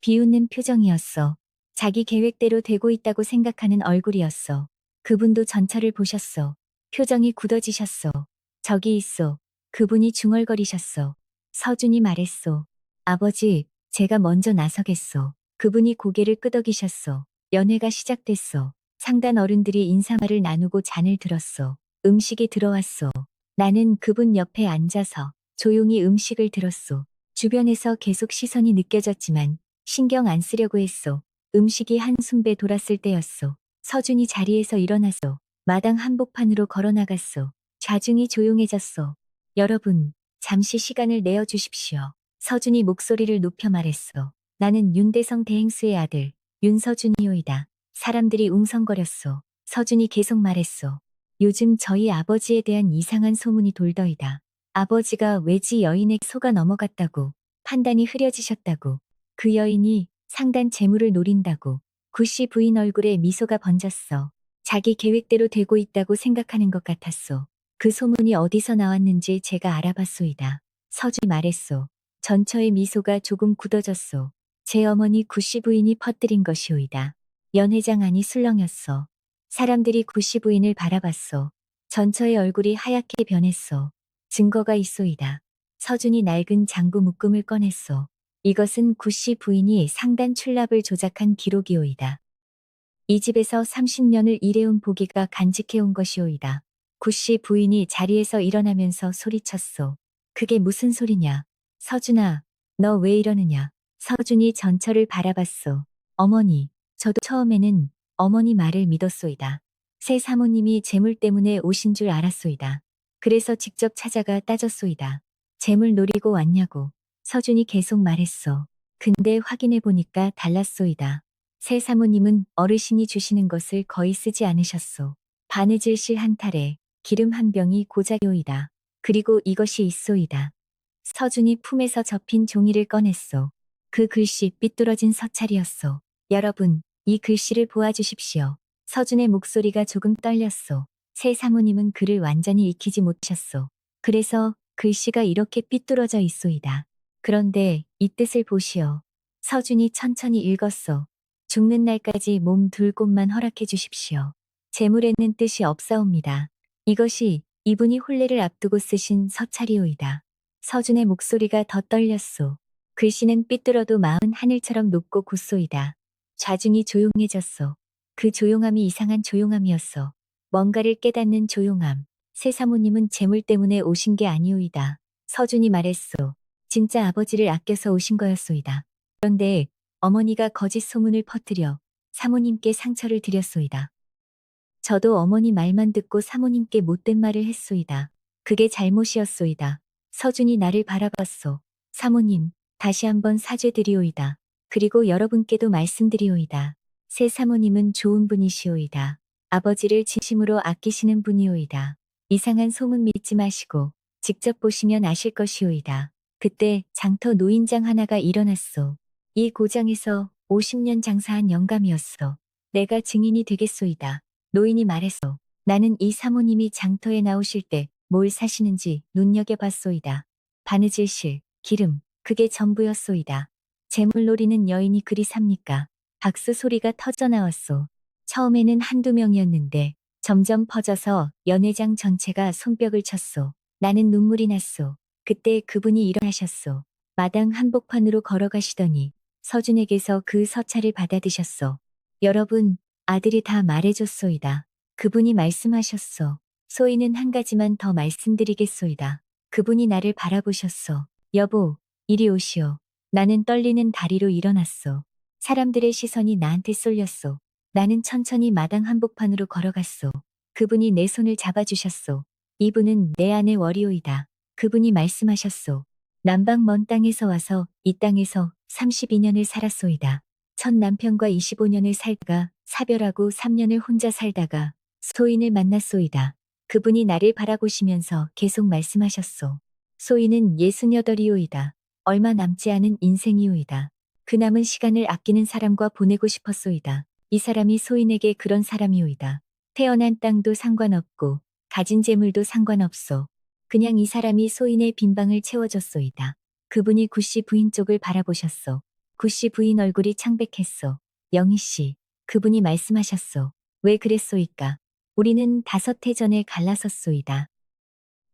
Speaker 1: 비웃는 표정이었어. 자기 계획대로 되고 있다고 생각하는 얼굴이었어. 그분도 전철을 보셨어. 표정이 굳어지셨어. 저기 있소. 그분이 중얼거리셨어. 서준이 말했소. 아버지, 제가 먼저 나서겠소. 그분이 고개를 끄덕이셨어. 연회가 시작됐어. 상단 어른들이 인사말을 나누고 잔을 들었어. 음식이 들어왔어. 나는 그분 옆에 앉아서 조용히 음식을 들었소. 주변에서 계속 시선이 느껴졌지만 신경 안 쓰려고 했소. 음식이 한숨배 돌았을 때였소. 서준이 자리에서 일어나서 마당 한복판으로 걸어나갔소. 좌중이 조용해졌소. 여러분, 잠시 시간을 내어주십시오. 서준이 목소리를 높여 말했소. 나는 윤대성 대행수의 아들, 윤서준이오이다. 사람들이 웅성거렸소. 서준이 계속 말했소. 요즘 저희 아버지에 대한 이상한 소문이 돌더이다. 아버지가 외지 여인에 속아 넘어갔다고, 판단이 흐려지셨다고, 그 여인이 상단 재물을 노린다고. 구씨 부인 얼굴에 미소가 번졌어. 자기 계획대로 되고 있다고 생각하는 것 같았소. 그 소문이 어디서 나왔는지 제가 알아봤소이다. 서준이 말했소. 전처의 미소가 조금 굳어졌소. 제 어머니 구씨 부인이 퍼뜨린 것이오이다. 연회장 안이 술렁였어. 사람들이 구씨 부인을 바라봤어. 전처의 얼굴이 하얗게 변했어. 증거가 있소이다. 서준이 낡은 장부 묶음을 꺼냈어. 이것은 구씨 부인이 상단 출납을 조작한 기록이오이다. 이 집에서 30년을 일해온 보기가 간직해온 것이오이다. 구씨 부인이 자리에서 일어나면서 소리쳤소. 그게 무슨 소리냐? 서준아, 너 왜 이러느냐? 서준이 전처를 바라봤소. 어머니, 저도 처음에는 어머니 말을 믿었소이다. 새 사모님이 재물 때문에 오신 줄 알았소이다. 그래서 직접 찾아가 따졌소이다. 재물 노리고 왔냐고. 서준이 계속 말했어. 근데 확인해 보니까 달랐소이다. 새 사모님은 어르신이 주시는 것을 거의 쓰지 않으셨소. 바느질 실 한 탈에 기름 한 병이 고작요이다. 그리고 이것이 있소이다. 서준이 품에서 접힌 종이를 꺼냈소. 그 글씨 삐뚤어진 서찰이었소. 여러분, 이 글씨를 보아주십시오. 서준의 목소리가 조금 떨렸소. 새 사모님은 글을 완전히 익히지 못하셨소. 그래서 글씨가 이렇게 삐뚤어져 있소이다. 그런데 이 뜻을 보시오. 서준이 천천히 읽었소. 죽는 날까지 몸 둘 곳만 허락해 주십시오. 재물에는 뜻이 없사옵니다. 이것이 이분이 혼례를 앞두고 쓰신 서찰이오이다. 서준의 목소리가 더 떨렸소. 글씨는 삐뚤어도 마은 하늘처럼 높고 굳소이다. 좌중이 조용해졌소. 그 조용함이 이상한 조용함이었소. 뭔가를 깨닫는 조용함. 새 사모님은 재물 때문에 오신 게 아니오이다. 서준이 말했소. 진짜 아버지를 아껴서 오신 거였소이다. 그런데 어머니가 거짓 소문을 퍼뜨려 사모님께 상처를 드렸소이다. 저도 어머니 말만 듣고 사모님께 못된 말을 했소이다. 그게 잘못이었소이다. 서준이 나를 바라봤소. 사모님, 다시 한번 사죄드리오이다. 그리고 여러분께도 말씀드리오이다. 새 사모님은 좋은 분이시오이다. 아버지를 진심으로 아끼시는 분이오이다. 이상한 소문 믿지 마시고 직접 보시면 아실 것이오이다. 그때 장터 노인장 하나가 일어났소. 이 고장에서 50년 장사한 영감이었어. 내가 증인이 되겠소이다. 노인이 말했소. 나는 이 사모님이 장터에 나오실 때 뭘 사시는지 눈여겨봤소이다. 바느질실, 기름, 그게 전부였소이다. 재물 노리는 여인이 그리 삽니까? 박수 소리가 터져 나왔소. 처음에는 한두 명이었는데 점점 퍼져서 연회장 전체가 손뼉을 쳤소. 나는 눈물이 났소. 그때 그분이 일어나셨소. 마당 한복판으로 걸어가시더니 서준에게서 그 서찰을 받아드셨소. 여러분, 아들이 다 말해줬소이다. 그분이 말씀하셨소. 소인은 한 가지만 더 말씀드리겠소이다. 그분이 나를 바라보셨소. 여보, 이리 오시오. 나는 떨리는 다리로 일어났소. 사람들의 시선이 나한테 쏠렸소. 나는 천천히 마당 한복판으로 걸어갔소. 그분이 내 손을 잡아주셨소. 이분은 내 아내 월이오이다. 그분이 말씀하셨소. 남방 먼 땅에서 와서 이 땅에서 32년을 살았소이다. 첫 남편과 25년을 살다가 사별하고 3년을 혼자 살다가 소인을 만났소이다. 그분이 나를 바라보시면서 계속 말씀하셨소. 소인은 68이오이다. 얼마 남지 않은 인생이오이다. 그 남은 시간을 아끼는 사람과 보내고 싶었소이다. 이 사람이 소인에게 그런 사람이오이다. 태어난 땅도 상관없고 가진 재물도 상관없소. 그냥 이 사람이 소인의 빈방을 채워줬소이다. 그분이 구씨 부인 쪽을 바라보셨소. 구씨 부인 얼굴이 창백했소. 영희씨, 그분이 말씀하셨소. 왜 그랬소이까? 우리는 5해 전에 갈라섰소이다.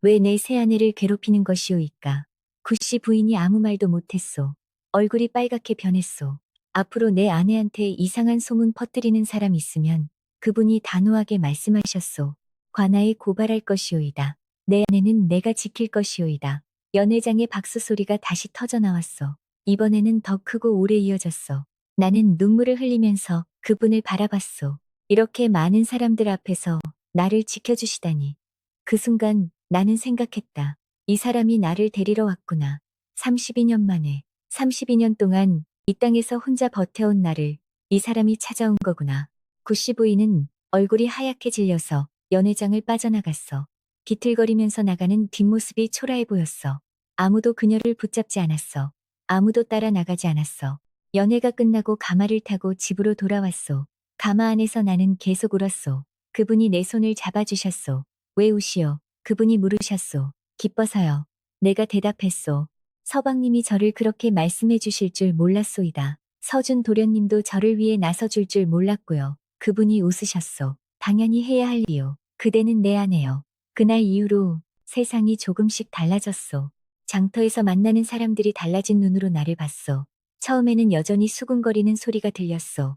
Speaker 1: 왜 내 새아내를 괴롭히는 것이오이까? 구씨 부인이 아무 말도 못했소. 얼굴이 빨갛게 변했소. 앞으로 내 아내한테 이상한 소문 퍼뜨리는 사람 있으면 그분이 단호하게 말씀하셨소. 관아에 고발할 것이오이다. 내 아내는 내가 지킬 것이오이다. 연회장의 박수 소리가 다시 터져 나왔소. 이번에는 더 크고 오래 이어졌소. 나는 눈물을 흘리면서 그분을 바라봤소. 이렇게 많은 사람들 앞에서 나를 지켜주시다니. 그 순간 나는 생각했다. 이 사람이 나를 데리러 왔구나. 32년 만에, 32년 동안 이 땅에서 혼자 버텨온 나를 이 사람이 찾아온 거구나. 구씨 부인은 얼굴이 하얗게 질려서 연회장을 빠져나갔어. 비틀거리면서 나가는 뒷모습이 초라해 보였어. 아무도 그녀를 붙잡지 않았어. 아무도 따라 나가지 않았어. 연회가 끝나고 가마를 타고 집으로 돌아왔소. 가마 안에서 나는 계속 울었소. 그분이 내 손을 잡아주셨소. 왜 우시오? 그분이 물으셨소. 기뻐서요. 내가 대답했소. 서방님이 저를 그렇게 말씀해 주실 줄 몰랐소이다. 서준 도련님도 저를 위해 나서줄 줄 몰랐고요. 그분이 웃으셨소. 당연히 해야 할 일이요. 그대는 내 아내요. 그날 이후로 세상이 조금씩 달라졌소. 장터에서 만나는 사람들이 달라진 눈으로 나를 봤소. 처음에는 여전히 수군거리는 소리가 들렸소.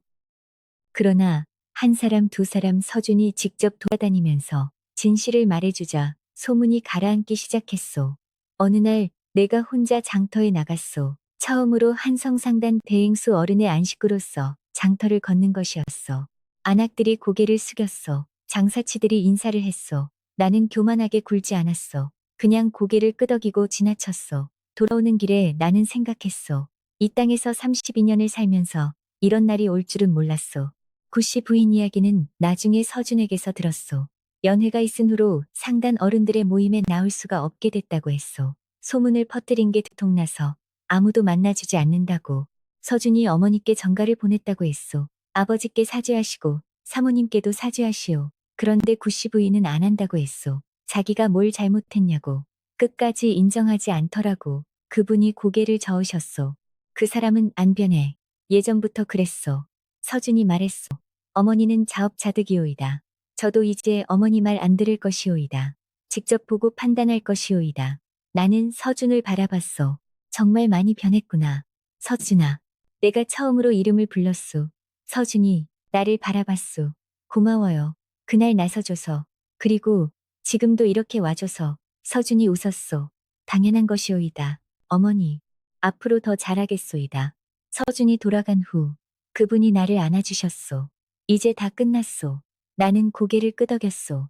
Speaker 1: 그러나 한 사람 두 사람 서준이 직접 돌아다니면서 진실을 말해주자 소문이 가라앉기 시작했소. 어느 날 내가 혼자 장터에 나갔소. 처음으로 한성상단 대행수 어른의 안식구로서 장터를 걷는 것이었소. 안악들이 고개를 숙였소. 장사치들이 인사를 했소. 나는 교만하게 굴지 않았소. 그냥 고개를 끄덕이고 지나쳤소. 돌아오는 길에 나는 생각했소. 이 땅에서 32년을 살면서 이런 날이 올 줄은 몰랐소. 구씨 부인 이야기는 나중에 서준에게서 들었소. 연회가 있은 후로 상단 어른들의 모임에 나올 수가 없게 됐다고 했소. 소문을 퍼뜨린 게 들통나서 아무도 만나주지 않는다고. 서준이 어머니께 전가를 보냈다고 했소. 아버지께 사죄하시고 사모님께도 사죄하시오. 그런데 구씨 부인은 안 한다고 했소. 자기가 뭘 잘못했냐고. 끝까지 인정하지 않더라고. 그분이 고개를 저으셨소. 그 사람은 안 변해. 예전부터 그랬소. 서준이 말했소. 어머니는 자업자득이오이다. 저도 이제 어머니 말 안 들을 것이오이다. 직접 보고 판단할 것이오이다. 나는 서준을 바라봤소. 정말 많이 변했구나. 서준아. 내가 처음으로 이름을 불렀소. 서준이 나를 바라봤소. 고마워요. 그날 나서줘서, 그리고 지금도 이렇게 와줘서. 서준이 웃었소. 당연한 것이오이다. 어머니, 앞으로 더 잘하겠소이다. 서준이 돌아간 후 그분이 나를 안아주셨소. 이제 다 끝났소. 나는 고개를 끄덕였소.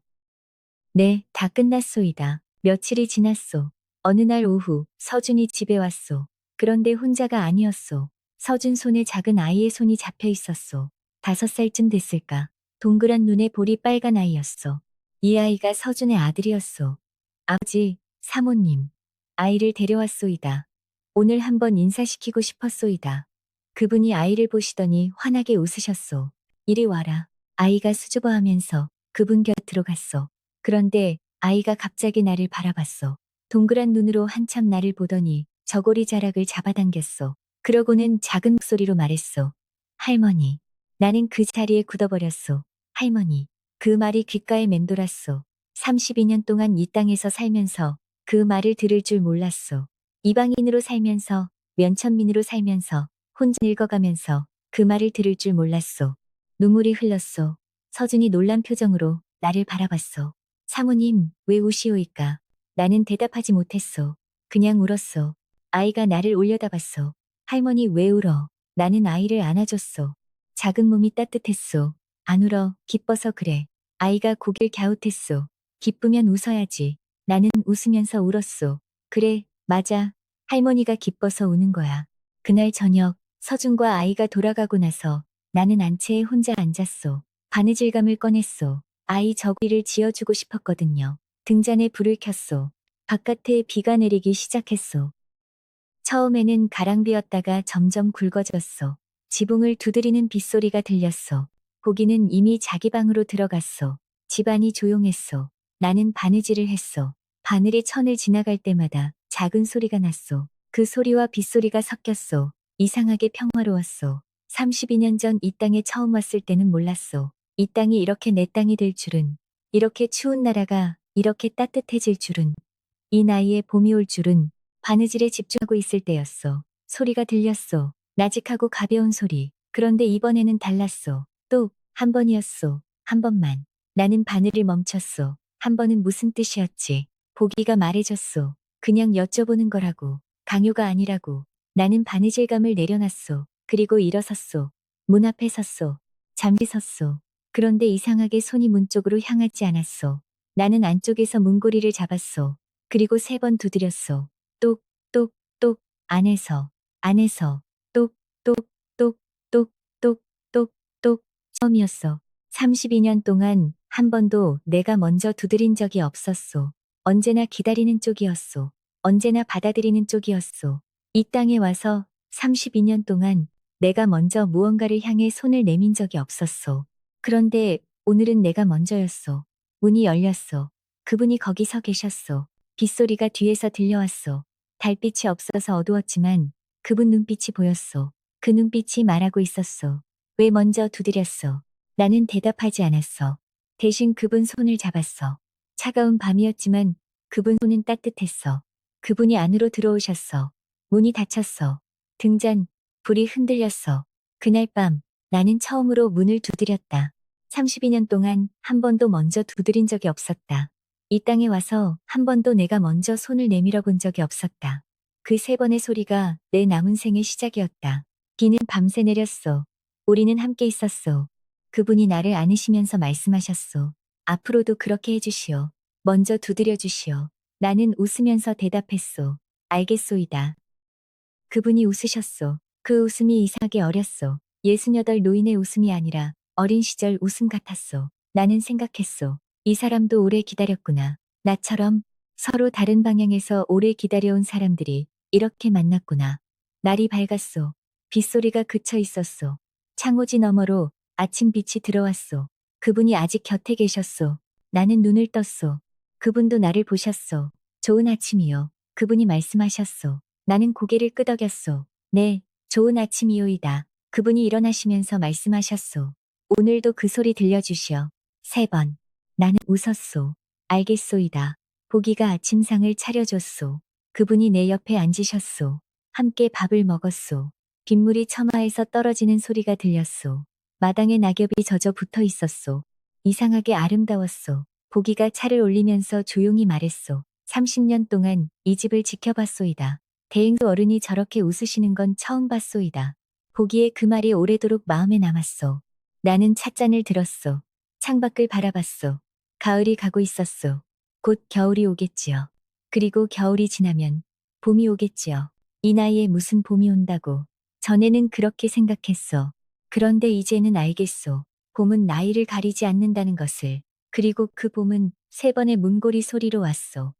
Speaker 1: 네, 다 끝났소이다. 며칠이 지났소. 어느 날 오후 서준이 집에 왔소. 그런데 혼자가 아니었소. 서준 손에 작은 아이의 손이 잡혀 있었소. 5살쯤 됐을까. 동그란 눈에 볼이 빨간 아이였소. 이 아이가 서준의 아들이었소. 아버지, 사모님, 아이를 데려왔소이다. 오늘 한번 인사시키고 싶었소이다. 그분이 아이를 보시더니 환하게 웃으셨소. 이리 와라. 아이가 수줍어하면서 그분 곁으로 갔소. 그런데 아이가 갑자기 나를 바라봤소. 동그란 눈으로 한참 나를 보더니 저고리 자락을 잡아당겼소. 그러고는 작은 목소리로 말했소. 할머니. 나는 그 자리에 굳어버렸소. 할머니. 그 말이 귓가에 맴돌았소. 32년 동안 이 땅에서 살면서 그 말을 들을 줄 몰랐소. 이방인으로 살면서, 면천민으로 살면서, 혼자 늙어가면서 그 말을 들을 줄 몰랐소. 눈물이 흘렀소. 서준이 놀란 표정으로 나를 바라봤소. 사모님, 왜 우시오이까? 나는 대답하지 못했소. 그냥 울었소. 아이가 나를 올려다봤소. 할머니 왜 울어? 나는 아이를 안아줬소. 작은 몸이 따뜻했소. 안 울어, 기뻐서 그래. 아이가 고개를 갸웃했소. 기쁘면 웃어야지. 나는 웃으면서 울었소. 그래, 맞아. 할머니가 기뻐서 우는 거야. 그날 저녁, 서준과 아이가 돌아가고 나서 나는 안채에 혼자 앉았소. 바느질감을 꺼냈소. 아이 저고리를 지어주고 싶었거든요. 등잔에 불을 켰소. 바깥에 비가 내리기 시작했소. 처음에는 가랑비였다가 점점 굵어졌소. 지붕을 두드리는 빗소리가 들렸소. 고기는 이미 자기 방으로 들어갔소. 집안이 조용했소. 나는 바느질을 했소. 바늘이 천을 지나갈 때마다 작은 소리가 났소. 그 소리와 빗소리가 섞였소. 이상하게 평화로웠소. 32년 전 이 땅에 처음 왔을 때는 몰랐소. 이 땅이 이렇게 내 땅이 될 줄은. 이렇게 추운 나라가 이렇게 따뜻해질 줄은. 이 나이에 봄이 올 줄은. 바느질에 집중하고 있을 때였소. 소리가 들렸소. 나직하고 가벼운 소리. 그런데 이번에는 달랐소. 또 한 번이었소. 한 번만. 나는 바늘을 멈췄소. 한 번은 무슨 뜻이었지. 보기가 말해줬소. 그냥 여쭤보는 거라고. 강요가 아니라고. 나는 바느질감을 내려놨소. 그리고 일어섰소. 문 앞에 섰소. 잠시 섰소. 그런데 이상하게 손이 문 쪽으로 향하지 않았소. 나는 안쪽에서 문고리를 잡았소. 그리고 3번 두드렸소. 똑, 똑, 똑, 안에서, 똑, 똑, 똑, 똑, 똑, 똑, 똑, 처음이었어. 32년 동안 한 번도 내가 먼저 두드린 적이 없었소. 언제나 기다리는 쪽이었소. 언제나 받아들이는 쪽이었소. 이 땅에 와서 32년 동안 내가 먼저 무언가를 향해 손을 내민 적이 없었소. 그런데 오늘은 내가 먼저였소. 문이 열렸소. 그분이 거기 서 계셨소. 빗소리가 뒤에서 들려왔소. 달빛이 없어서 어두웠지만 그분 눈빛이 보였소. 그 눈빛이 말하고 있었소. 왜 먼저 두드렸소? 나는 대답하지 않았어. 대신 그분 손을 잡았어. 차가운 밤이었지만 그분 손은 따뜻했어. 그분이 안으로 들어오셨어. 문이 닫혔어. 등잔, 불이 흔들렸어. 그날 밤 나는 처음으로 문을 두드렸다. 32년 동안 한 번도 먼저 두드린 적이 없었다. 이 땅에 와서 한 번도 내가 먼저 손을 내밀어 본 적이 없었다. 그 3번의 소리가 내 남은 생의 시작이었다. 비는 밤새 내렸소. 우리는 함께 있었소. 그분이 나를 안으시면서 말씀하셨소. 앞으로도 그렇게 해주시오. 먼저 두드려 주시오. 나는 웃으면서 대답했소. 알겠소이다. 그분이 웃으셨소. 그 웃음이 이상하게 어렸소. 68 노인의 웃음이 아니라 어린 시절 웃음 같았소. 나는 생각했소. 이 사람도 오래 기다렸구나. 나처럼 서로 다른 방향에서 오래 기다려온 사람들이 이렇게 만났구나. 날이 밝았소. 빗소리가 그쳐 있었소. 창호지 너머로 아침 빛이 들어왔소. 그분이 아직 곁에 계셨소. 나는 눈을 떴소. 그분도 나를 보셨소. 좋은 아침이요. 그분이 말씀하셨소. 나는 고개를 끄덕였소. 네, 좋은 아침이오이다. 그분이 일어나시면서 말씀하셨소. 오늘도 그 소리 들려주시오. 3번. 나는 웃었소. 알겠소이다. 보기가 아침상을 차려줬소. 그분이 내 옆에 앉으셨소. 함께 밥을 먹었소. 빗물이 처마에서 떨어지는 소리가 들렸소. 마당에 낙엽이 젖어 붙어 있었소. 이상하게 아름다웠소. 보기가 차를 올리면서 조용히 말했소. 30년 동안 이 집을 지켜봤소이다. 대행도 어른이 저렇게 웃으시는 건 처음 봤소이다. 보기에 그 말이 오래도록 마음에 남았소. 나는 찻잔을 들었소. 창밖을 바라봤소. 가을이 가고 있었소. 곧 겨울이 오겠지요. 그리고 겨울이 지나면 봄이 오겠지요. 이 나이에 무슨 봄이 온다고. 전에는 그렇게 생각했소. 그런데 이제는 알겠소. 봄은 나이를 가리지 않는다는 것을. 그리고 그 봄은 3번의 문고리 소리로 왔소.